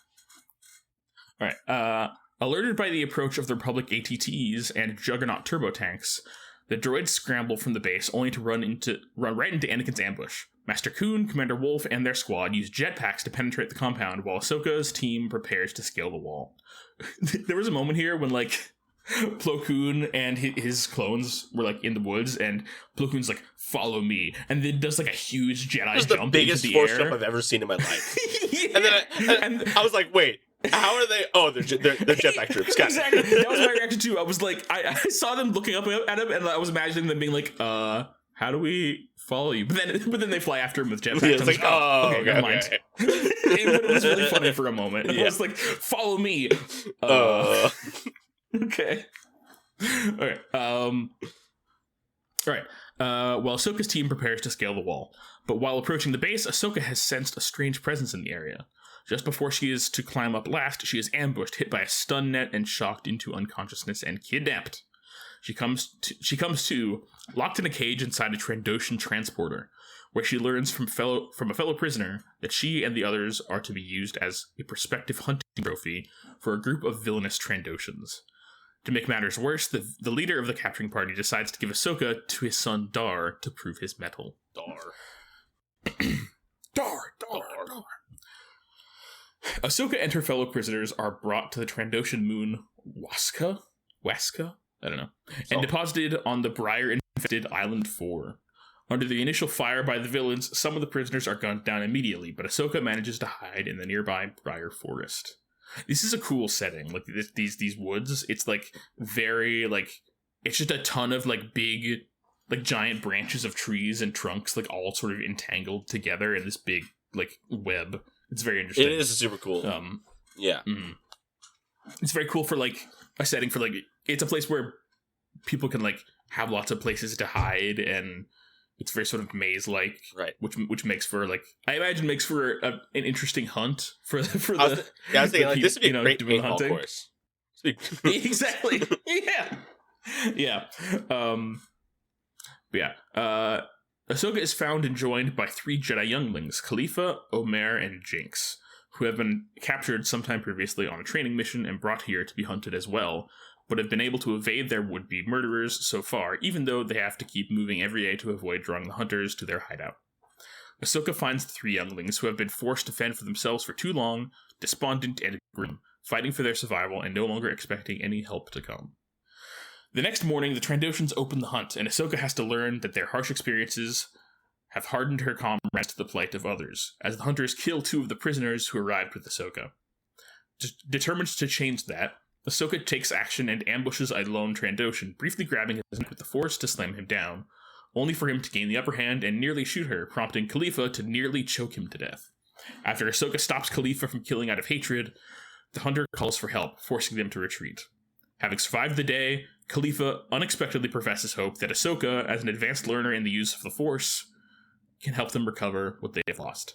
All right. Alerted by the approach of the Republic ATTs and Juggernaut turbo tanks, the droids scramble from the base, only to run right into Anakin's ambush. Master Koon, Commander Wolf, and their squad use jetpacks to penetrate the compound, while Ahsoka's team prepares to scale the wall. There was a moment here when, like, Plo Koon and his clones were, like, in the woods, and Plo Koon's like, "Follow me," and then does, like, a huge Jedi jump into the air. The biggest force jump I've ever seen in my life. Yeah. And then I was like, wait. How are they? Oh, they're jetpack troops. Got exactly. That was my reaction too. I was like, I saw them looking up at him, and I was imagining them being like, how do we follow you? But then they fly after him with jetpacks. Yeah, it's like, okay, never mind. Okay. It was really funny for a moment. Yeah. I was like, follow me. Okay. All right. All right. Well, Ahsoka's team prepares to scale the wall, but while approaching the base, Ahsoka has sensed a strange presence in the area. Just before she is to climb up last, she is ambushed, hit by a stun net, and shocked into unconsciousness and kidnapped. She comes to, locked in a cage inside a Trandoshan transporter, where she learns from a fellow prisoner that she and the others are to be used as a prospective hunting trophy for a group of villainous Trandoshans. To make matters worse, the leader of the capturing party decides to give Ahsoka to his son Dar to prove his mettle. Dar. Ahsoka and her fellow prisoners are brought to the Trandoshan moon Waska? I don't know. And deposited on the Briar-infested Island 4. Under the initial fire by the villains, some of the prisoners are gunned down immediately, but Ahsoka manages to hide in the nearby Briar Forest. This is a cool setting. Like these woods, it's like very like it's just a ton of like big, like giant branches of trees and trunks, like all sort of entangled together in this big like web. It's very interesting. It is super cool. Yeah, it's very cool for like a setting for like it's a place where people can like have lots of places to hide, and it's very sort of maze-like, right? Which makes for like I imagine makes for an interesting hunt for the. I was thinking like this would be a great paintball course. Exactly. Yeah. Ahsoka is found and joined by 3 Jedi younglings: Khalifa, Omer, and Jinx, who have been captured sometime previously on a training mission and brought here to be hunted as well, but have been able to evade their would-be murderers so far, even though they have to keep moving every day to avoid drawing the hunters to their hideout. Ahsoka finds the 3 younglings who have been forced to fend for themselves for too long, despondent and grim, fighting for their survival and no longer expecting any help to come. The next morning, the Trandoshans open the hunt, and Ahsoka has to learn that their harsh experiences have hardened her comrades to the plight of others, as the hunters kill 2 of the prisoners who arrived with Ahsoka. Determined to change that, Ahsoka takes action and ambushes a lone Trandoshan, briefly grabbing his neck with the Force to slam him down, only for him to gain the upper hand and nearly shoot her, prompting Khalifa to nearly choke him to death. After Ahsoka stops Khalifa from killing out of hatred, the hunter calls for help, forcing them to retreat. Having survived the day, Khalifa unexpectedly professes hope that Ahsoka, as an advanced learner in the use of the Force, can help them recover what they have lost.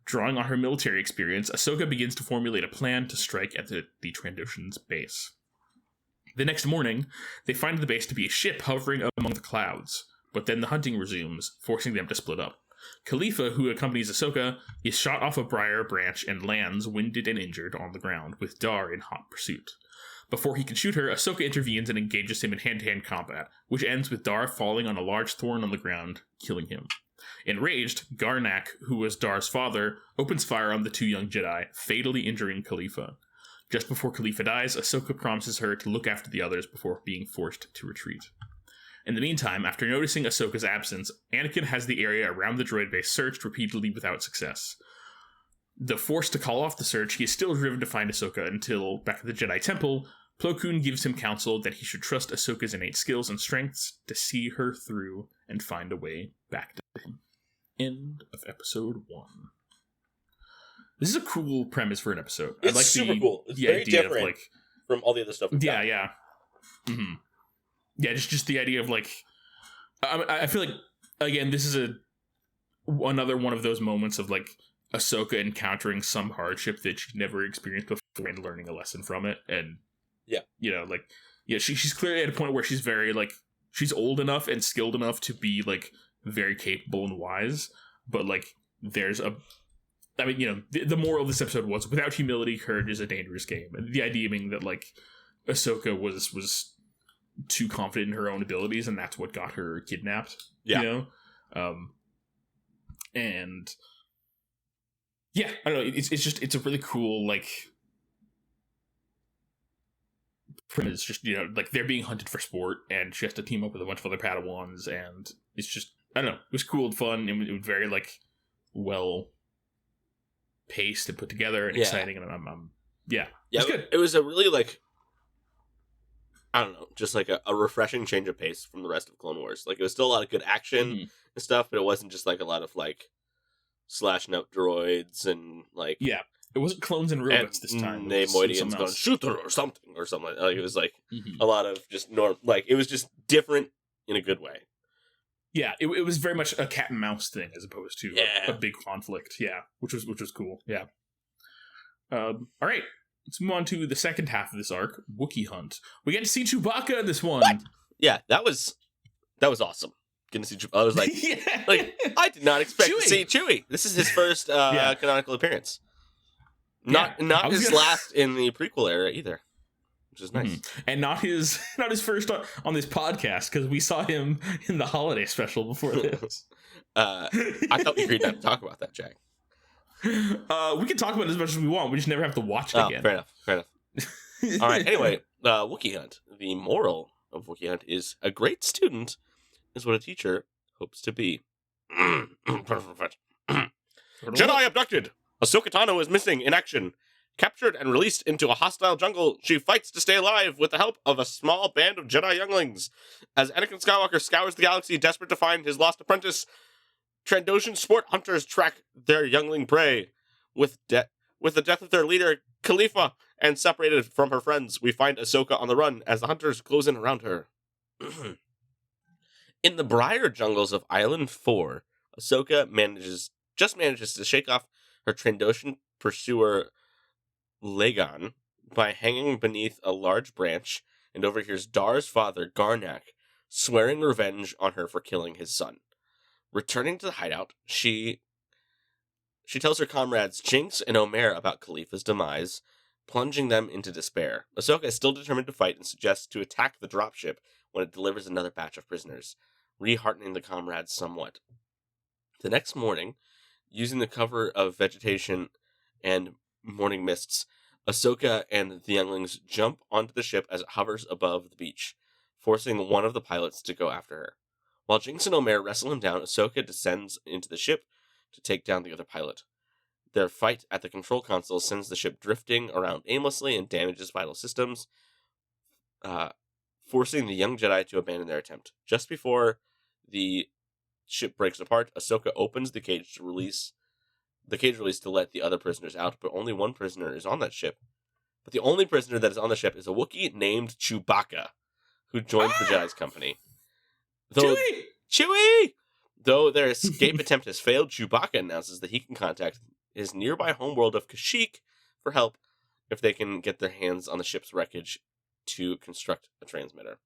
Drawing on her military experience, Ahsoka begins to formulate a plan to strike at the Trandoshan's base. The next morning, they find the base to be a ship hovering among the clouds, but then the hunting resumes, forcing them to split up. Khalifa, who accompanies Ahsoka, is shot off a briar branch and lands, winded and injured, on the ground, with Dar in hot pursuit. Before he can shoot her, Ahsoka intervenes and engages him in hand-to-hand combat, which ends with Dar falling on a large thorn on the ground, killing him. Enraged, Garnak, who was Dar's father, opens fire on the 2 young Jedi, fatally injuring Khalifa. Just before Khalifa dies, Ahsoka promises her to look after the others before being forced to retreat. In the meantime, after noticing Ahsoka's absence, Anakin has the area around the droid base searched repeatedly without success. Though forced to call off the search, he is still driven to find Ahsoka until, back at the Jedi Temple, Plo Koon gives him counsel that he should trust Ahsoka's innate skills and strengths to see her through and find a way back to him. End of episode 1. This is a cool premise for an episode. It's like super cool. It's very different like, from all the other stuff we've done. Yeah. Mm-hmm. Yeah, just the idea of like... I feel like, again, this is another one of those moments of like Ahsoka encountering some hardship that she'd never experienced before and learning a lesson from it. And, she's clearly at a point where she's very like... She's old enough and skilled enough to be like very capable and wise, but like there's a... I mean, the moral of this episode was, without humility, courage is a dangerous game. And the idea being that, like, Ahsoka was too confident in her own abilities, and that's what got her kidnapped. Yeah. You know? And... Yeah, I don't know, it's a really cool, like... premise. Just, like, they're being hunted for sport, and she has to team up with a bunch of other Padawans, and it's just... I don't know, it was cool and fun, and it was very, like, well... paced and put together and exciting, and it's good. It was a really like, I don't know, just like a refreshing change of pace from the rest of Clone Wars. Like, it was still a lot of good action and stuff, but it wasn't just like a lot of like slash note droids and like it wasn't clones and robots this time. Neimoidians going shooter or something like it was like a lot of just like it was just different in a good way. Yeah, it was very much a cat and mouse thing as opposed to a big conflict. Yeah, which was cool. Yeah. All right, let's move on to the second half of this arc, Wookiee Hunt. We get to see Chewbacca in this one. What? Yeah, that was awesome. Getting to see Chewbacca. I was like, like I did not expect to see Chewie. This is his first canonical appearance. Not his last in the prequel era either. which is nice. And not his first on this podcast, because we saw him in the holiday special before this. I thought we agreed not to talk about that, Jack. We can talk about it as much as we want. We just never have to watch it again. Fair enough. All right. Anyway, Wookiee Hunt. The moral of Wookiee Hunt is a great student is what a teacher hopes to be. Jedi abducted. Ahsoka Tano is missing in action. Captured and released into a hostile jungle, she fights to stay alive with the help of a small band of Jedi younglings. As Anakin Skywalker scours the galaxy, desperate to find his lost apprentice, Trandoshan sport hunters track their youngling prey. With the death of their leader, Khalifa, and separated from her friends, we find Ahsoka on the run as the hunters close in around her. In the briar jungles of Island 4, Ahsoka manages to shake off her Trandoshan pursuer Lagan by hanging beneath a large branch and overhears Dar's father, Garnak, swearing revenge on her for killing his son. Returning to the hideout, she tells her comrades Jinx and Omer about Khalifa's demise, plunging them into despair. Ahsoka is still determined to fight and suggests to attack the dropship when it delivers another batch of prisoners, reheartening the comrades somewhat. The next morning, using the cover of vegetation and morning mists, Ahsoka and the younglings jump onto the ship as it hovers above the beach, forcing one of the pilots to go after her. While Jinx and Omer wrestle him down, Ahsoka descends into the ship to take down the other pilot. Their fight at the control console sends the ship drifting around aimlessly and damages vital systems, forcing the young Jedi to abandon their attempt. Just before the ship breaks apart, Ahsoka opens the cage release to let the other prisoners out, but only one prisoner is on that ship. But the only prisoner that is on the ship is a Wookiee named Chewbacca, who joins the Jedi's company. Chewie! Though their escape attempt has failed, Chewbacca announces that he can contact his nearby homeworld of Kashyyyk for help if they can get their hands on the ship's wreckage to construct a transmitter.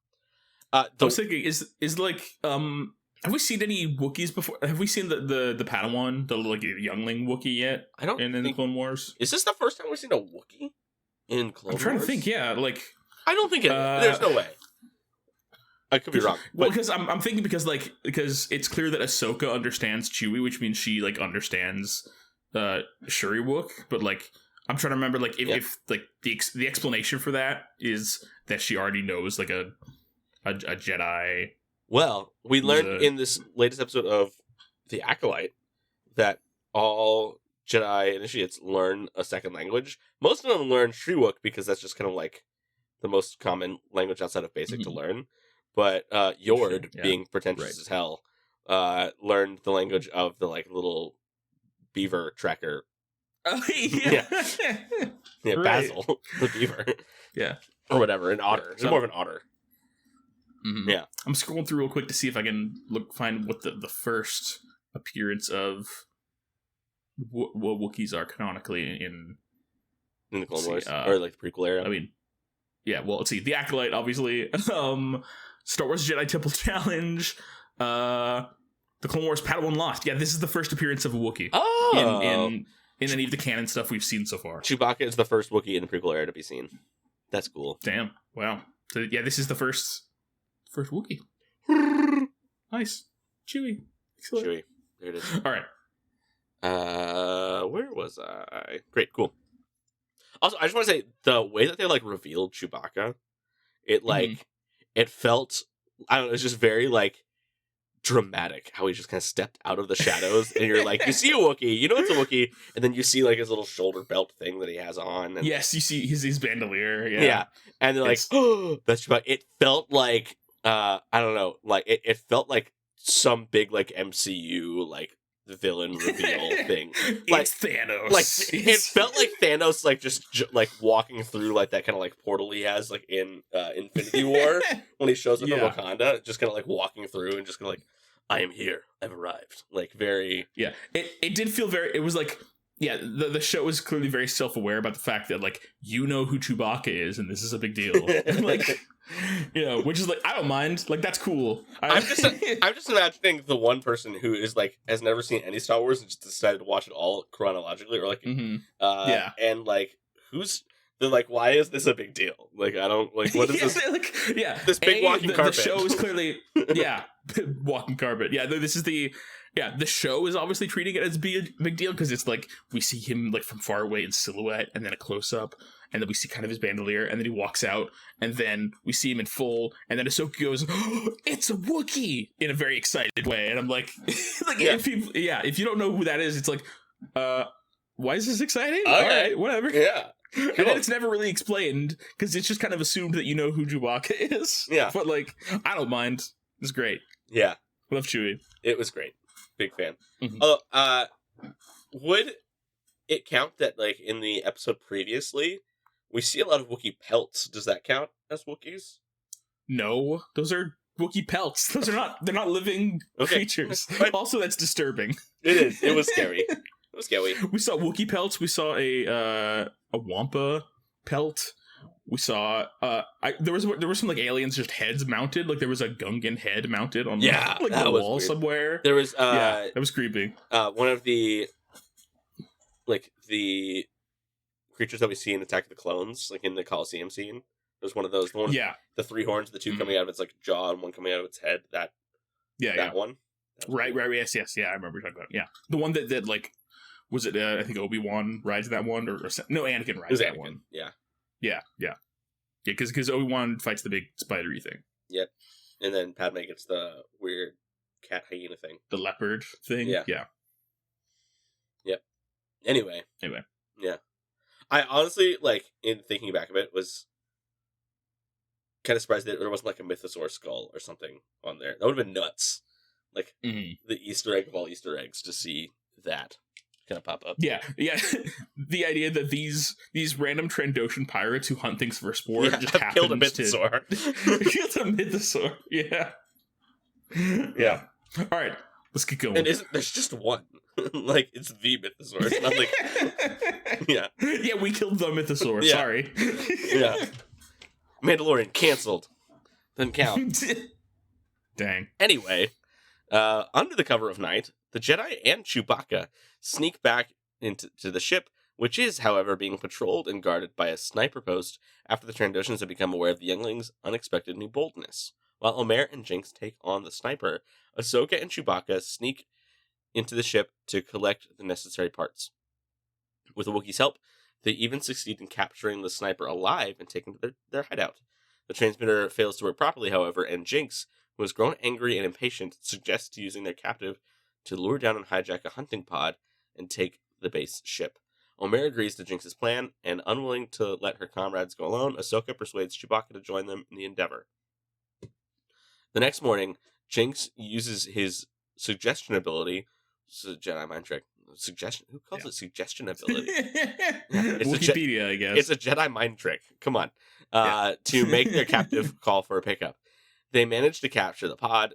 I was thinking, is like, have we seen any Wookiees before? Have we seen the Padawan, the like youngling Wookiee yet? I don't in the Clone Wars. Is this the first time we've seen a Wookiee in Clone Wars? I'm trying to think. Yeah, like I don't think it. There's no way. I could be wrong. Well, because I'm thinking because it's clear that Ahsoka understands Chewie, which means she like understands Shuri Wook, but like I'm trying to remember like if like the explanation for that is that she already knows like a Jedi. Well, we learned in this latest episode of The Acolyte that all Jedi initiates learn a second language. Most of them learn Shriwook because that's just kind of like the most common language outside of basic to learn. But Yord, being pretentious as hell, learned the language of the like little beaver tracker. Oh, yeah. Yeah, right. Basil, the beaver. Yeah. Or whatever, an otter. He's more of an otter. Mm-hmm. Yeah. I'm scrolling through real quick to see if I can find what the first appearance of what Wookiees are canonically in the Clone Wars, or like the prequel era. I mean, yeah. Well, let's see. The Acolyte, obviously. Star Wars Jedi Temple Challenge. The Clone Wars Padawan Lost. Yeah, this is the first appearance of a Wookiee. Oh. In any of the canon stuff we've seen so far. Chewbacca is the first Wookiee in the prequel era to be seen. That's cool. Damn. Wow. So yeah, this is the first Wookiee. Nice. Chewie. Excellent. Chewie. There it is. All right. Where was I? Great, cool. Also, I just want to say the way that they like revealed Chewbacca, it like it felt, I don't know, it's just very like dramatic how he just kind of stepped out of the shadows and you're like, you see a Wookiee, you know it's a Wookiee, and then you see like his little shoulder belt thing that he has on. And, yes, you see his bandolier. Yeah. Yeah. And they're like, oh, that's Chewbacca. It felt like, I don't know, like it felt like some big like MCU like villain reveal thing. Like it's Thanos. Like it felt like Thanos like just like walking through like that kind of like portal he has like in Infinity War when he shows up in Wakanda, just kind of like walking through and just kind of like, I am here, I've arrived. Like very it did feel very, it was like, yeah, the show was clearly very self-aware about the fact that like, you know who Chewbacca is and this is a big deal. Like, you know, which is like, I don't mind, like that's cool. I'm just imagining the one person who is like has never seen any Star Wars and just decided to watch it all chronologically or like and like who's Then, like, why is this a big deal? Like, I don't, like, what is this? This big walking carpet. The show is clearly, walking carpet. Yeah, this is the show is obviously treating it as a big deal, because it's like, we see him, like, from far away in silhouette, and then a close-up, and then we see kind of his bandolier, and then he walks out, and then we see him in full, and then Ahsoka goes, "Oh, it's a Wookiee!" in a very excited way, and I'm like, if you don't know who that is, it's like, why is this exciting? Okay. All right, whatever. Yeah. Cool. And then it's never really explained, because it's just kind of assumed that you know who Chewbacca is. Yeah. But, like, I don't mind. It's great. Yeah. Love Chewie. It was great. Big fan. Mm-hmm. Although, would it count that, like, in the episode previously, we see a lot of Wookiee pelts? Does that count as Wookiees? No. Those are Wookiee pelts. Those are not, they're not living creatures. Also, that's disturbing. It is. It was scary. It was scary. We saw Wookiee pelts. We saw a Wampa pelt. We saw there was some like aliens just heads mounted. Like there was a Gungan head mounted on like the wall weird. Somewhere. There was that was creepy. One of the creatures that we see in Attack of the Clones, like in the Coliseum scene. There's one of those. The three horns, the two coming out of its like jaw and one coming out of its head. That one. Right. Yes. Yeah, I remember talking about it. Yeah, the one that like. Was it, I think Obi-Wan rides that one? Or no, Anakin rides that one. Yeah. Because Obi-Wan fights the big spidery thing. Yep. And then Padme gets the weird cat hyena thing. The leopard thing? Yeah. Yep. Anyway. Yeah. I honestly, like, in thinking back of it, was kind of surprised that there wasn't, like, a mythosaur skull or something on there. That would have been nuts. Like, the Easter egg of all Easter eggs to see that. Gonna pop up. Yeah. The idea that these random Trandoshan pirates who hunt things for sport just happens killed a mythosaur. Killed a mythosaur. Yeah. All right, let's get going. And there's just one. Like it's the mythosaur. It's not like yeah. We killed the mythosaur. Yeah. Sorry. Yeah. Mandalorian canceled. Doesn't count. Dang. Anyway, under the cover of night, the Jedi and Chewbacca sneak back into the ship, which is, however, being patrolled and guarded by a sniper post after the Trandoshans have become aware of the younglings' unexpected new boldness. While Omer and Jinx take on the sniper, Ahsoka and Chewbacca sneak into the ship to collect the necessary parts. With the Wookiee's help, they even succeed in capturing the sniper alive and taking to their hideout. The transmitter fails to work properly, however, and Jinx, who has grown angry and impatient, suggests using their captive to lure down and hijack a hunting pod and take the base ship. Omer agrees to Jinx's plan, and unwilling to let her comrades go alone, Ahsoka persuades Chewbacca to join them in the endeavor. The next morning, Jinx uses his suggestion ability. This is a Jedi mind trick. Suggestion? Who calls it suggestion ability? It's Wikipedia, I guess. It's a Jedi mind trick. Come on. To make their captive call for a pickup. They manage to capture the pod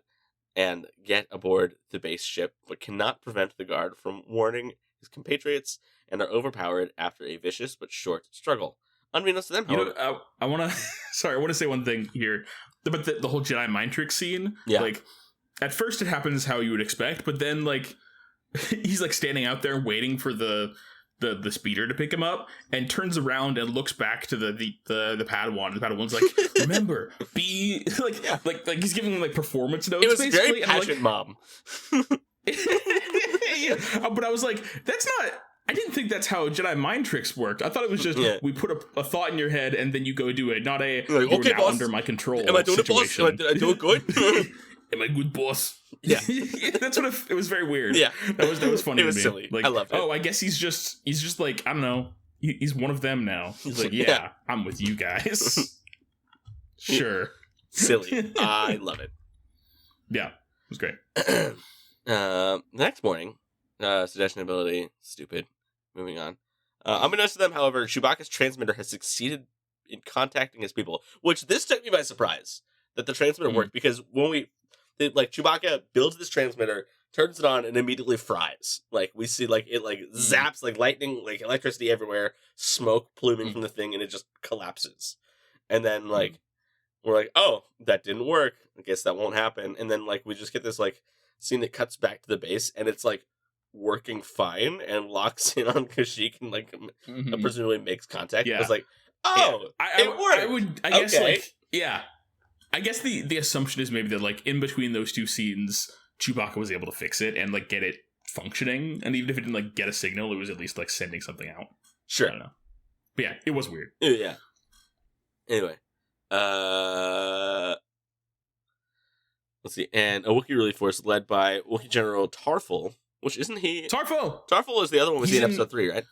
and get aboard the base ship, but cannot prevent the guard from warning his compatriots and are overpowered after a vicious but short struggle. Unbeknownst to them, however... I want to say one thing here. But the whole Jedi mind trick scene, like, at first it happens how you would expect, but then, like, he's, like, standing out there waiting for the speeder to pick him up, and turns around and looks back to the Padawan. The Padawan's like, remember, be like he's giving him like performance notes. It was basically. very passionate, mom. But I was like, that's not. I didn't think that's how Jedi mind tricks worked. I thought it was just we put a thought in your head and then you go do it, not a like, okay, boss. Under my control. Am I doing situation. It, boss? Did I do it good? Am I good, boss? Yeah. That's what it was. Very weird. Yeah, that was funny. It was to me. silly. Like, I loved it. Oh, I guess he's just like, I don't know. He's one of them now. He's like, yeah, I'm with you guys. Sure. Silly. I love it. Yeah, it was great. The next morning, suggestion ability, stupid. Moving on. Unbeknownst to them, however, Chewbacca's transmitter has succeeded in contacting his people, which this took me by surprise that the transmitter worked, because when Chewbacca builds this transmitter, turns it on, and immediately fries. Like, we see, like, it, like, zaps, like, lightning, like, electricity everywhere, smoke pluming from the thing, and it just collapses. And then, like, we're like, oh, that didn't work. I guess that won't happen. And then, like, we just get this, like, scene that cuts back to the base, and it's, like, working fine, and locks in on Kashyyyk, and, like, presumably makes contact. Yeah. I was like, Oh, it worked. I guess, okay. like, yeah. I guess the assumption is maybe that, like, in between those two scenes, Chewbacca was able to fix it and, like, get it functioning. And even if it didn't, like, get a signal, it was at least, like, sending something out. Sure. I don't know. But yeah, it was weird. Yeah. Anyway. Let's see. And a Wookiee relief force led by Wookiee General Tarful, which isn't he? Tarful is the other one we see in episode 3, right?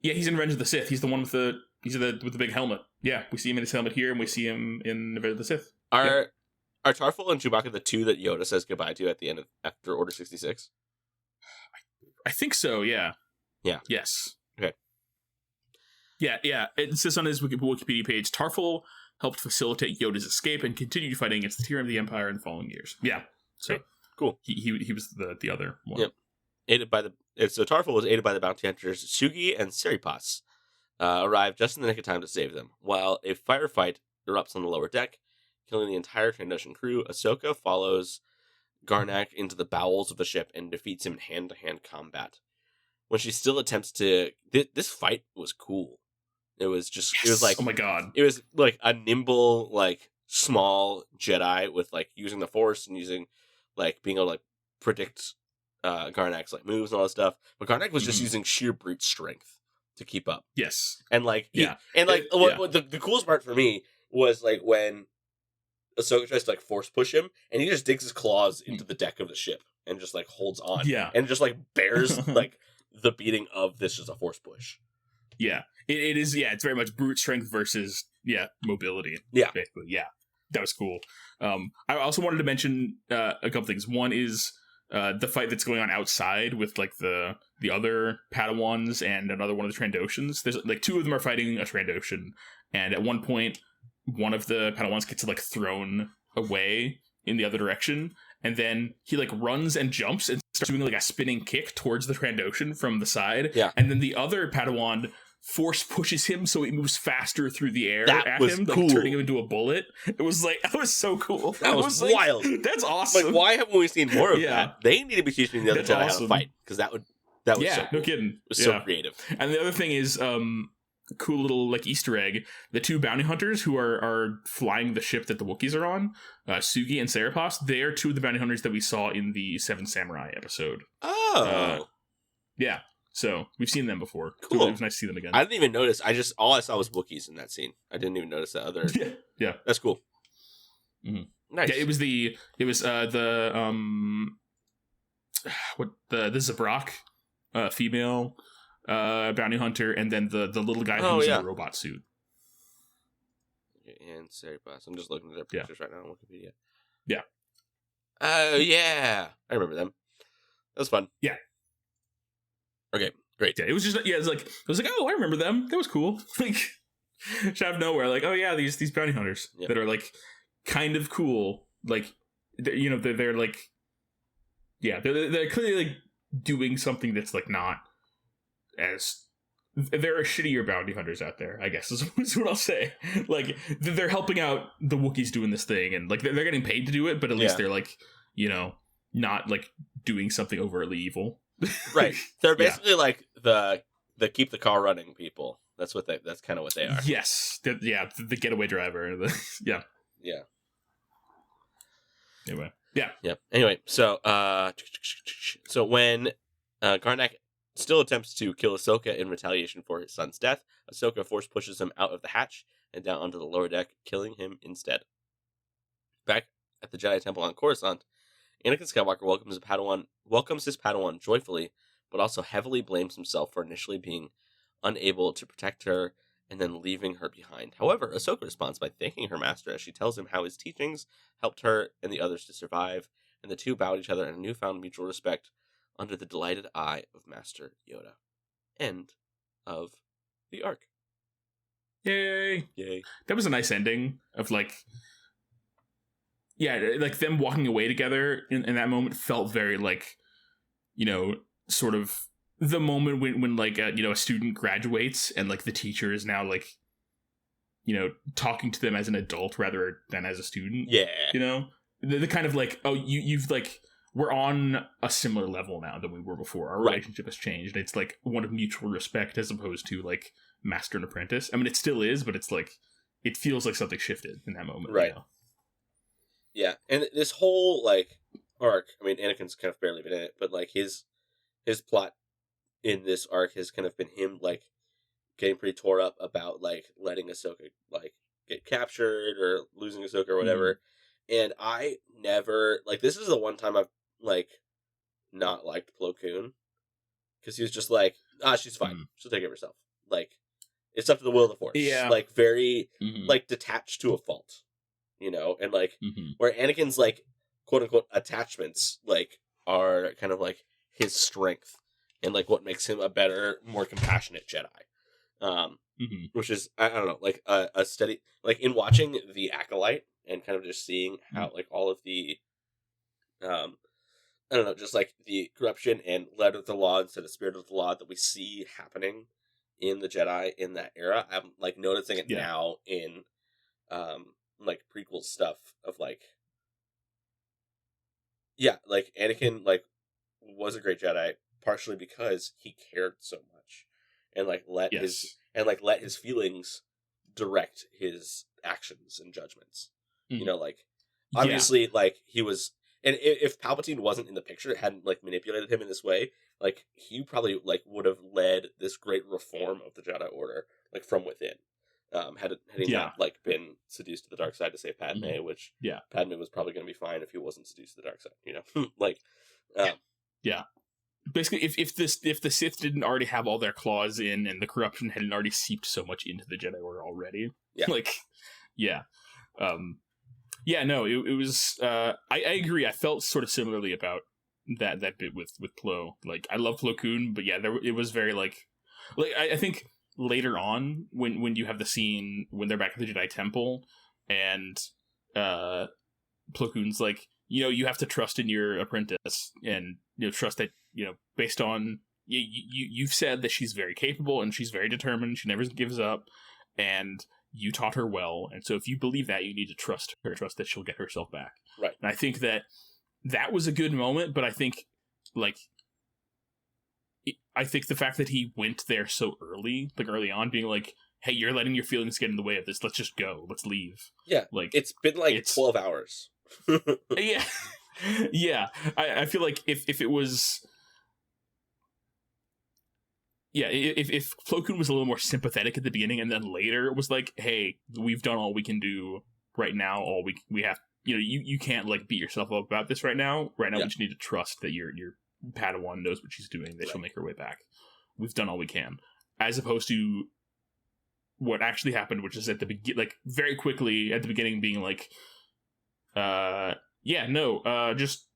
Yeah, he's in Revenge of the Sith. He's the one with the big helmet. Yeah, we see him in his helmet here, and we see him in Revenge of the Sith. Are Tarful and Chewbacca the two that Yoda says goodbye to at the end after Order 66? I think so, yeah. Yeah. Yes. Okay. Yeah. It says on his Wikipedia page, Tarful helped facilitate Yoda's escape and continued fighting against the tyranny of the Empire in the following years. Yeah. So okay. Cool. He was the other one. Yep. So Tarful was aided by the bounty hunters Sugi and Seripas. Arrived just in the nick of time to save them. While a firefight erupts on the lower deck, killing the entire Trandoshan crew, Ahsoka follows Garnak into the bowels of the ship and defeats him in hand-to-hand combat. When she still attempts to... This fight was cool. It was just... Yes! It was like... Oh my god. It was like a nimble, like, small Jedi with, like, using the Force and using, like, being able to, like, predict Garnak's, like, moves and all that stuff. But Garnak was just using sheer brute strength to keep up. Yes. And, like... Yeah. What the coolest part for me was, like, when Ahsoka tries to, like, force push him, and he just digs his claws into the deck of the ship and just, like, holds on. Yeah. And just, like, bears, like, the beating of this as a force push. Yeah. It is, yeah, it's very much brute strength versus, mobility. Yeah. Basically, yeah. That was cool. I also wanted to mention a couple things. One is the fight that's going on outside with, like, the other Padawans and another one of the Trandoshans. There's, like, two of them are fighting a Trandoshan, and at one point, one of the Padawans gets, like, thrown away in the other direction, and then he, like, runs and jumps and starts doing, like, a spinning kick towards the Trandoshan from the side. Yeah. And then the other Padawan force pushes him so he moves faster through the air at him, cool. like, turning him into a bullet. It was, like, that was so cool. That was wild. Like, that's awesome. Like, why haven't we seen more of that? They need to be teaching the other Jedi how to fight, because that was so cool. No kidding. It was so creative. And the other thing is, cool little, like, Easter egg, the two bounty hunters who are flying the ship that the Wookiees are on, Sugi and Seripas, they're two of the bounty hunters that we saw in the Seven Samurai episode. Oh. Yeah. So we've seen them before. Cool. So it was nice to see them again. I didn't even notice. All I saw was Wookiees in that scene. I didn't even notice that other. Yeah. That's cool. Mm-hmm. Nice. Yeah, it was the Zabrak female bounty hunter, and then the little guy who's in a robot suit. And Seripas. I'm just looking at their pictures right now on Wikipedia. Yeah. Oh, yeah. I remember them. That was fun. Yeah. Okay, great. Yeah, it was just, oh, I remember them. That was cool. Like, just out of nowhere, like, oh yeah, these bounty hunters that are, like, kind of cool. Like, they're like, yeah, they're clearly, like, doing something that's, like, not as... There are shittier bounty hunters out there, I guess, is what I'll say. Like, they're helping out the Wookiees doing this thing, and, like, they're getting paid to do it, but at least they're, like, not, like, doing something overtly evil. Right. They're basically like the keep the car running people. That's kind of what they are. Yes. The getaway driver. Yeah. Anyway. Yeah. Yep. Anyway, so when Garnak still attempts to kill Ahsoka in retaliation for his son's death, Ahsoka force pushes him out of the hatch and down onto the lower deck, killing him instead. Back at the Jedi Temple on Coruscant, Anakin Skywalker welcomes his Padawan joyfully, but also heavily blames himself for initially being unable to protect her and then leaving her behind. However, Ahsoka responds by thanking her master as she tells him how his teachings helped her and the others to survive, and the two bow each other in a newfound mutual respect under the delighted eye of Master Yoda. End of the arc. Yay! Yay! That was a nice ending of, like... Yeah, like, them walking away together in that moment felt very, like, sort of the moment when like, a student graduates and, like, the teacher is now, like, talking to them as an adult rather than as a student. Yeah. The kind of, like, oh, you've, like, we're on a similar level now than we were before. Our relationship has changed. It's, like, one of mutual respect as opposed to, like, master and apprentice. I mean, it still is, but it's like it feels like something shifted in that moment, right? You know? Yeah, and this whole like arc. I mean, Anakin's kind of barely been in it, but like his plot in this arc has kind of been him like getting pretty tore up about like letting Ahsoka like get captured or losing Ahsoka or whatever. And I never like this is the one time I've like not liked Plo Koon, because he was just like, she's fine, she'll take care of herself. Like, it's up to the will of the Force. Yeah, like very like detached to a fault, you know, and like where Anakin's like quote unquote attachments like are kind of like his strength and like what makes him a better, more compassionate Jedi. Which is I don't know, like a steady like in watching the Acolyte and kind of just seeing how like all of the I don't know, just like the corruption and letter of the law instead of spirit of the law that we see happening in the Jedi in that era. I'm like noticing it now in like prequel stuff of like like Anakin like was a great Jedi partially because he cared so much and like let his feelings direct his actions and judgments. You know, like obviously like he was. And if Palpatine wasn't in the picture, hadn't like manipulated him in this way, like he probably like would have led this great reform of the Jedi Order, like from within. Had he not like been seduced to the dark side to save Padme, which Padme was probably going to be fine if he wasn't seduced to the dark side. You know, like basically, if the Sith didn't already have all their claws in, and the corruption hadn't already seeped so much into the Jedi Order already, no, it was. I agree. I felt sort of similarly about that bit with Plo. Like, I love Plo Koon, but it was very like I think later on when you have the scene when they're back at the Jedi Temple and Plo Koon's like, you know, you have to trust in your apprentice and trust that based on you've said that she's very capable and she's very determined. She never gives up, and you taught her well, and so if you believe that, you need to trust her, trust that she'll get herself back. Right. And I think that was a good moment, but I think, like, the fact that he went there so early, like early on, being like, hey, you're letting your feelings get in the way of this, let's just go, let's leave. Yeah, like it's been like 12 hours. I feel like if it was... if Plo Koon was a little more sympathetic at the beginning, and then later it was like, hey, we've done all we can do right now. All we have, you can't like beat yourself up about this right now. Right now, we just need to trust that your Padawan knows what she's doing. That she'll make her way back. We've done all we can, as opposed to what actually happened, which is at the like very quickly at the beginning, being like, just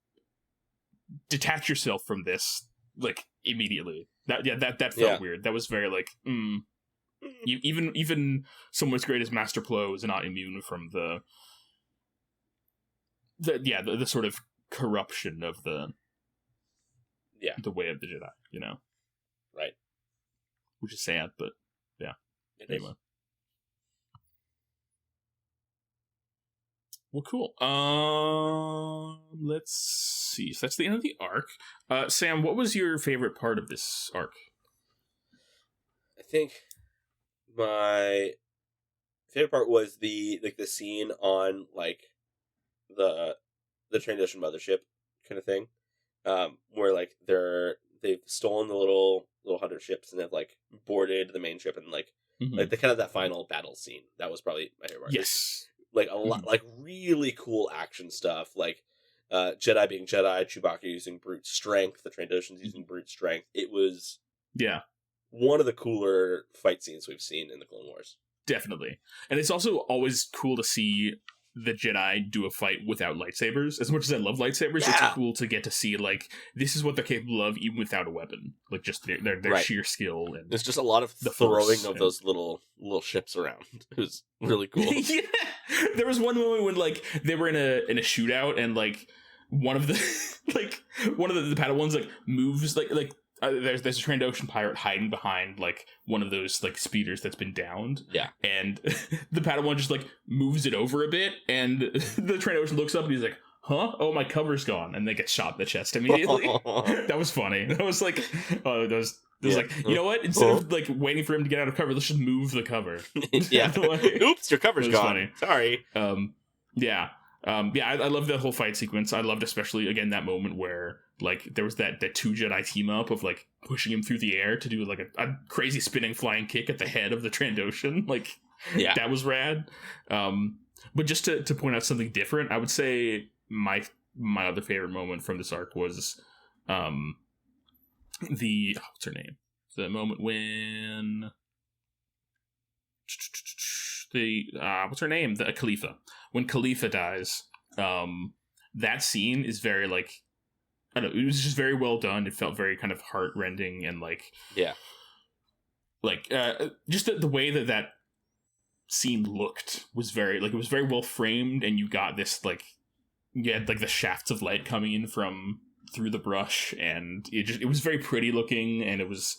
detach yourself from this, like immediately. That felt weird. That was very like, even someone as great as Master Plo is not immune from the sort of corruption of the way of the Jedi, right? Which is sad, but anyway. Well, cool. Let's see. So that's the end of the arc. Sam, what was your favorite part of this arc? I think my favorite part was the scene on like the Trandoshan mothership kind of thing, where like they've stolen the little hunter ships and have like boarded the main ship and like like the kind of that final battle scene. That was probably my favorite part. Yes. Like a lot, like really cool action stuff, like Jedi being Jedi, Chewbacca using brute strength, the Trandoshans using brute strength. It was one of the cooler fight scenes we've seen in the Clone Wars. Definitely. And it's also always cool to see the Jedi do a fight without lightsabers. As much as I love lightsabers, it's cool to get to see, like, this is what they're capable of even without a weapon. Like, just their sheer skill. And there's just a lot of the throwing of those little ships around. It was really cool. There was one moment when, like, they were in a shootout, and, like, one of the Padawans, like, moves, like there's a Trandoshan pirate hiding behind like one of those like speeders that's been downed. Yeah. And the Padawan just like moves it over a bit, and the Trandoshan looks up and he's like, huh? Oh, my cover's gone. And they get shot in the chest immediately. That was funny. That was like, that was There's like, you know what? Instead of like waiting for him to get out of cover, let's just move the cover. Yeah. Oops, your cover's gone. Funny. Sorry. Yeah. I love that whole fight sequence. I loved especially, again, that moment where like there was that two Jedi team up of like pushing him through the air to do like a crazy spinning flying kick at the head of the Trandoshan. Like, that was rad. But just to point out something different, I would say my other favorite moment from this arc was what's her name? The moment when what's her name? The Khalifa. When Khalifa dies, that scene is very like, I don't know, it was just very well done. It felt very kind of heart-rending and like, just the way that scene looked was very like, it was very well framed, and you got this like, you had like the shafts of light coming in from through the brush, and it was very pretty looking, and it was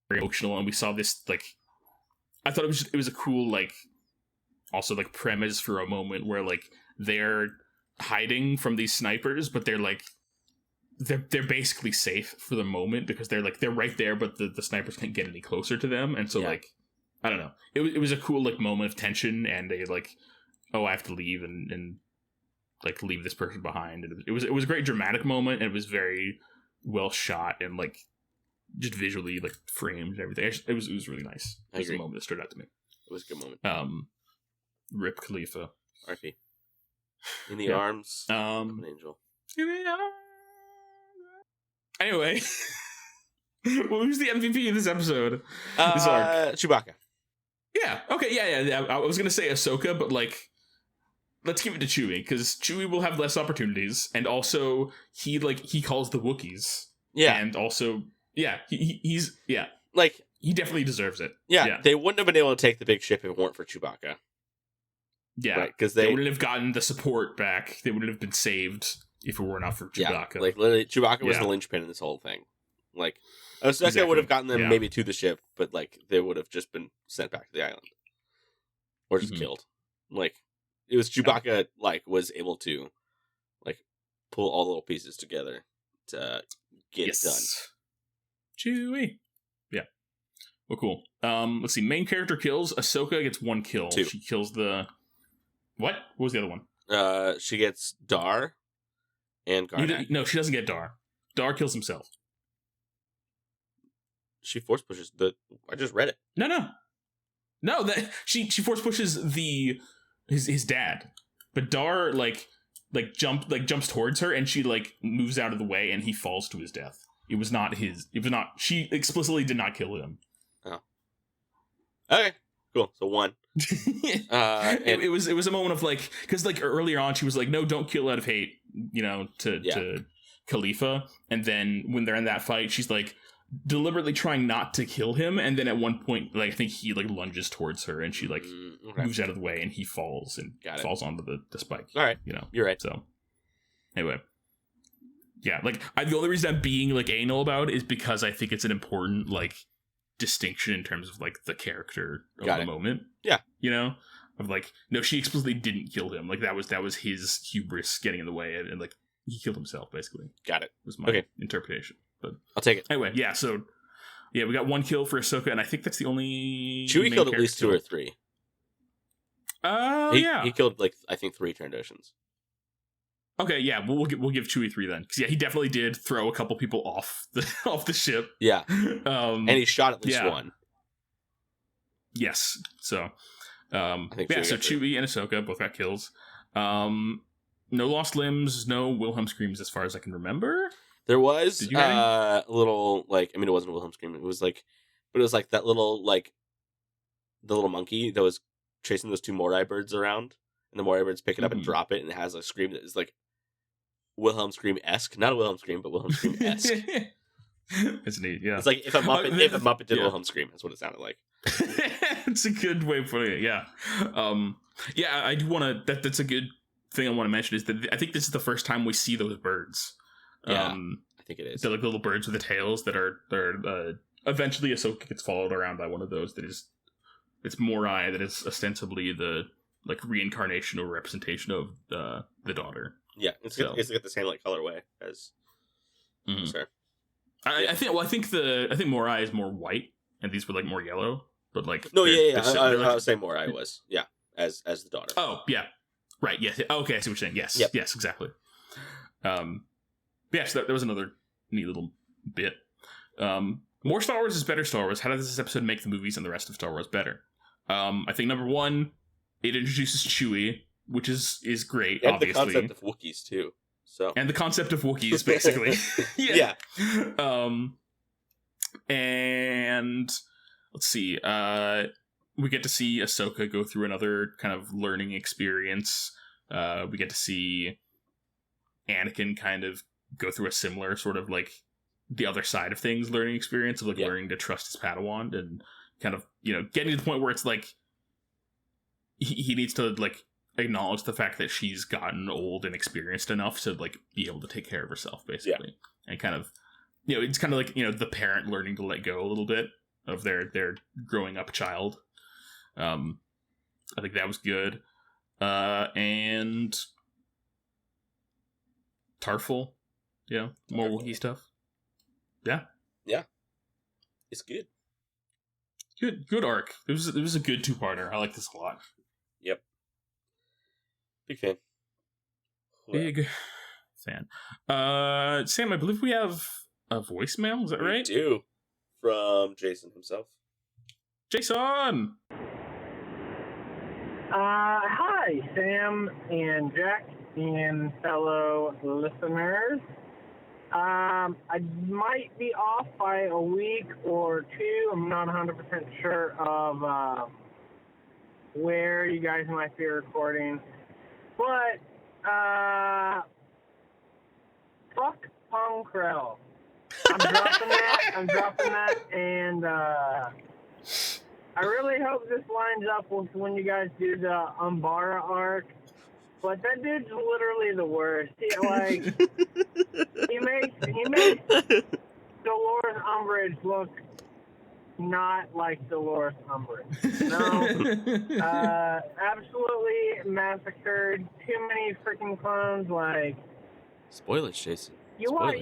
very emotional, and we saw this like, I thought it was a cool like, also like premise for a moment where like they're hiding from these snipers, but they're like they're basically safe for the moment because they're right there, but the snipers can't get any closer to them, and so like, I don't know, it was a cool like moment of tension, and they like, oh, I have to leave and like leave this person behind, and it was a great dramatic moment, and it was very well shot and like just visually like framed and everything. It was really nice. It was a moment that stood out to me. It was a good moment. Rip Khalifa. RP. In the arms of an angel. Anyway, who's the MVP of this episode? This arc? Chewbacca. Yeah. Okay. Yeah. I was gonna say Ahsoka, but like, let's give it to Chewie, because Chewie will have less opportunities, and also he calls the Wookiees. Yeah. And also, he's like, he definitely deserves it. Yeah. They wouldn't have been able to take the big ship if it weren't for Chewbacca. Yeah, right, because they wouldn't have gotten the support back. They wouldn't have been saved if it were not for Chewbacca. Yeah, like literally, Chewbacca was the linchpin in this whole thing. Like, Ahsoka would have gotten them maybe to the ship, but like they would have just been sent back to the island or just killed. Like, it was Chewbacca was able to like pull all the little pieces together to get it done. Chewie. Yeah. Well, cool. Let's see. Main character kills. Ahsoka gets 1 kill. 2. She kills the. What was the other one? She gets Dar and Garnak. No, she doesn't get Dar. Dar kills himself. She force pushes the. I just read it. No. That she force pushes his dad, but Dar jumps towards her, and she like moves out of the way, and he falls to his death. It was not his. It was not. She explicitly did not kill him. Oh. Okay. Cool. So 1. It was a moment of like, because like earlier on she was like, no, don't kill out of hate, to Khalifa, and then when they're in that fight, she's like deliberately trying not to kill him, and then at one point, like, I think he like lunges towards her, and she like moves out of the way, and he falls falls onto the spike. All right, you're right. So anyway, yeah, like the only reason I'm being like anal about it is because I think it's an important like distinction in terms of like the character of the moment. Yeah. Of like, no, she explicitly didn't kill him. Like that was his hubris getting in the way, and like he killed himself basically. Got it. Was my interpretation. But I'll take it. Anyway, yeah, so we got 1 kill for Ahsoka, and I think that's the only Chewie killed at least 2 or 3. Yeah. He killed like I think 3 Trandoshans. Okay, yeah, we'll give Chewie 3 then, because he definitely did throw a couple people off the ship. Yeah, and he shot at least 1. Yes, so I think so Chewie and Ahsoka both got kills. No lost limbs, no Wilhelm screams, as far as I can remember. There was a little like, I mean, it wasn't a Wilhelm scream. It was like, but it was like that little like the little monkey that was chasing those 2 Morai birds around, and the Morai birds pick it up and drop it, and it has a scream that is like Wilhelm scream-esque, not a Wilhelm scream, but Wilhelm scream-esque. It's neat, yeah. It's like if a Muppet did Wilhelm scream, that's what it sounded like. It's a good way of putting it, yeah. I do want to. That's a good thing I want to mention is that I think this is the first time we see those birds. Yeah, I think it is. They're like little birds with the tails that are eventually Ahsoka gets followed around by one of those that is, it's Morai that is ostensibly the like reincarnation or representation of the daughter. Yeah, it's got the same like colorway as her. I think Morai is more white, and these were like more yellow. But like, no, I like, was saying Morai was as the daughter. Oh yeah, right. Yes. Okay, I see what you're saying. Yes. Yep. Yes. Exactly. Yeah. So that was another neat little bit. More Star Wars is better Star Wars. How does this episode make the movies and the rest of Star Wars better? I think number one, it introduces Chewie, which is great, and obviously. the concept of Wookiees too. So and the concept of Wookiees, basically. Yeah. And let's see. We get to see Ahsoka go through another kind of learning experience. We get to see Anakin kind of go through a similar sort of like the other side of things learning experience of like learning to trust his Padawan and kind of, getting to the point where it's like he needs to like acknowledge the fact that she's gotten old and experienced enough to like be able to take care of herself, basically. And kind of, it's kind of like, the parent learning to let go a little bit of their growing up child. I think that was good. And Tarful, more Wookiee stuff. Yeah, it's good. Good arc. It was a good 2-parter. I like this a lot. Yep. Big fan. Big fan. Sam, I believe we have a voicemail. Is that right? We do. From Jason himself. Jason! Hi, Sam and Jack and fellow listeners. I might be off by a week or two. I'm not 100% sure of where you guys might be recording. But, fuck Ponkrell. I'm dropping that, and I really hope this lines up with when you guys do the Umbara arc. But that dude's literally the worst. He makes Dolores Umbridge look not like Dolores Umbridge. No, absolutely massacred. Too many freaking clones. Like spoilers, Jason. You want a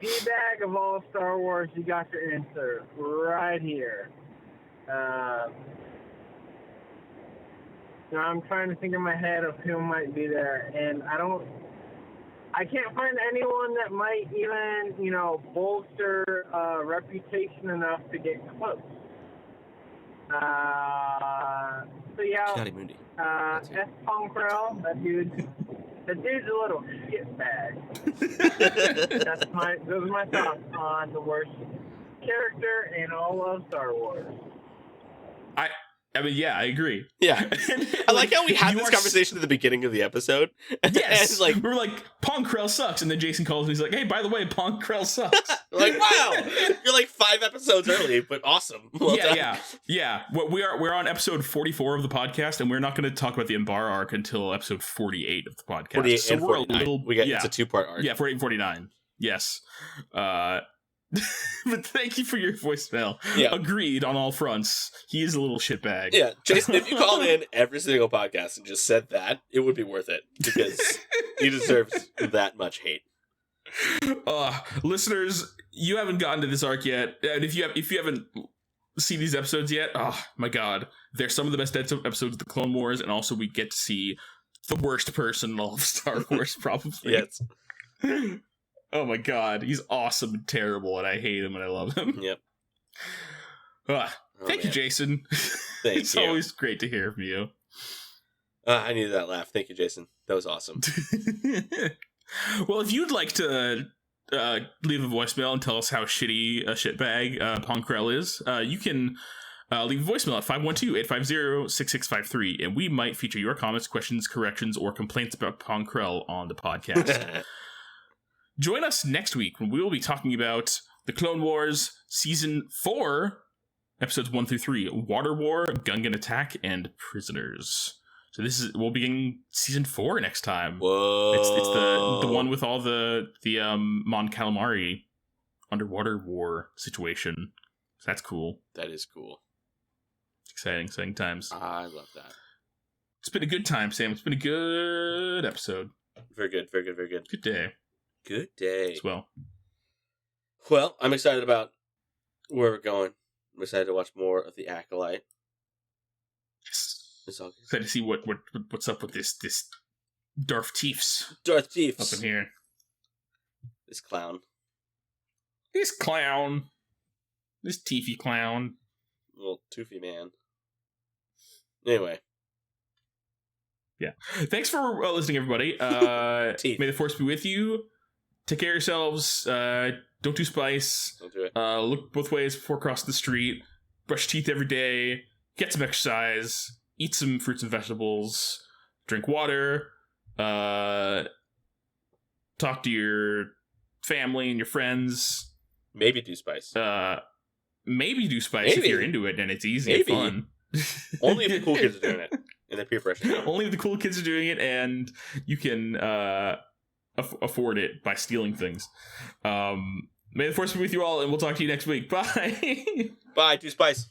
D-bag of all Star Wars? You got your answer right here. I'm trying to think in my head of who might be there, and I can't find anyone that might even, bolster reputation enough to get close. So yeah, Ki-Adi-Mundi. S. Ponkrell, that dude's a little shitbag. Those are my thoughts on the worst character in all of Star Wars. I mean, yeah, I agree. Yeah. I like how we had this conversation at the beginning of the episode. Yes. And we're like, Ponkrell sucks. And then Jason calls me. He's like, hey, by the way, Ponkrell sucks. Like, wow. You're like 5 episodes early, but awesome. Well done. Yeah. We're on episode 44 of the podcast, and we're not going to talk about the Umbara arc until episode 48 of the podcast. 48 so and we're 49. It's a 2-part arc. Yeah, 48 and 49. Yes. But thank you for your voicemail. Yeah. Agreed on all fronts. He is a little shitbag. Yeah, Jason, if you called in every single podcast and just said that, it would be worth it because he deserves that much hate. Listeners, you haven't gotten to this arc yet, and if you haven't seen these episodes yet, oh my god, they're some of the best episodes of the Clone Wars, and also we get to see the worst person in all of Star Wars, probably. Yes. Oh my god, he's awesome and terrible, and I hate him and I love him. Yep. Thank you, Jason. It's always great to hear from you. I needed that laugh. Thank you, Jason. That was awesome. Well, if you'd like to leave a voicemail and tell us how shitty a shitbag Ponkrell is, you can leave a voicemail at 512-850-6653, and we might feature your comments, questions, corrections, or complaints about Ponkrell on the podcast. Join us next week when we will be talking about the Clone Wars Season 4, Episodes 1 through 3, Water War, Gungan Attack, and Prisoners. So we'll be getting Season 4 next time. Whoa. It's the one with all the Mon Calamari underwater war situation. So that's cool. That is cool. Exciting times. I love that. It's been a good time, Sam. It's been a good episode. Very good. Good day. Good day. As well. Well, I'm excited about where we're going. I'm excited to watch more of the Acolyte. Yes. It's all good. Excited to see what's up with this Darth Teefs Darth up Thieves. in here. This clown. This clown. This Teefy clown. Little toothy man. Anyway. Yeah. Thanks for listening, everybody. May the force be with you. Take care of yourselves. Don't do spice. Don't do it. Look both ways before crossing the street. Brush teeth every day. Get some exercise. Eat some fruits and vegetables. Drink water. Talk to your family and your friends. Maybe do spice. Maybe do spice if you're into it and it's easy and fun. Only if the cool kids are doing it. And the peer pressure. Only if the cool kids are doing it and you can afford it by stealing things. May the force be with you all, and we'll talk to you next week. Bye. Bye, do spice.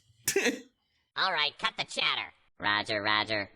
All right, cut the chatter. Roger, roger.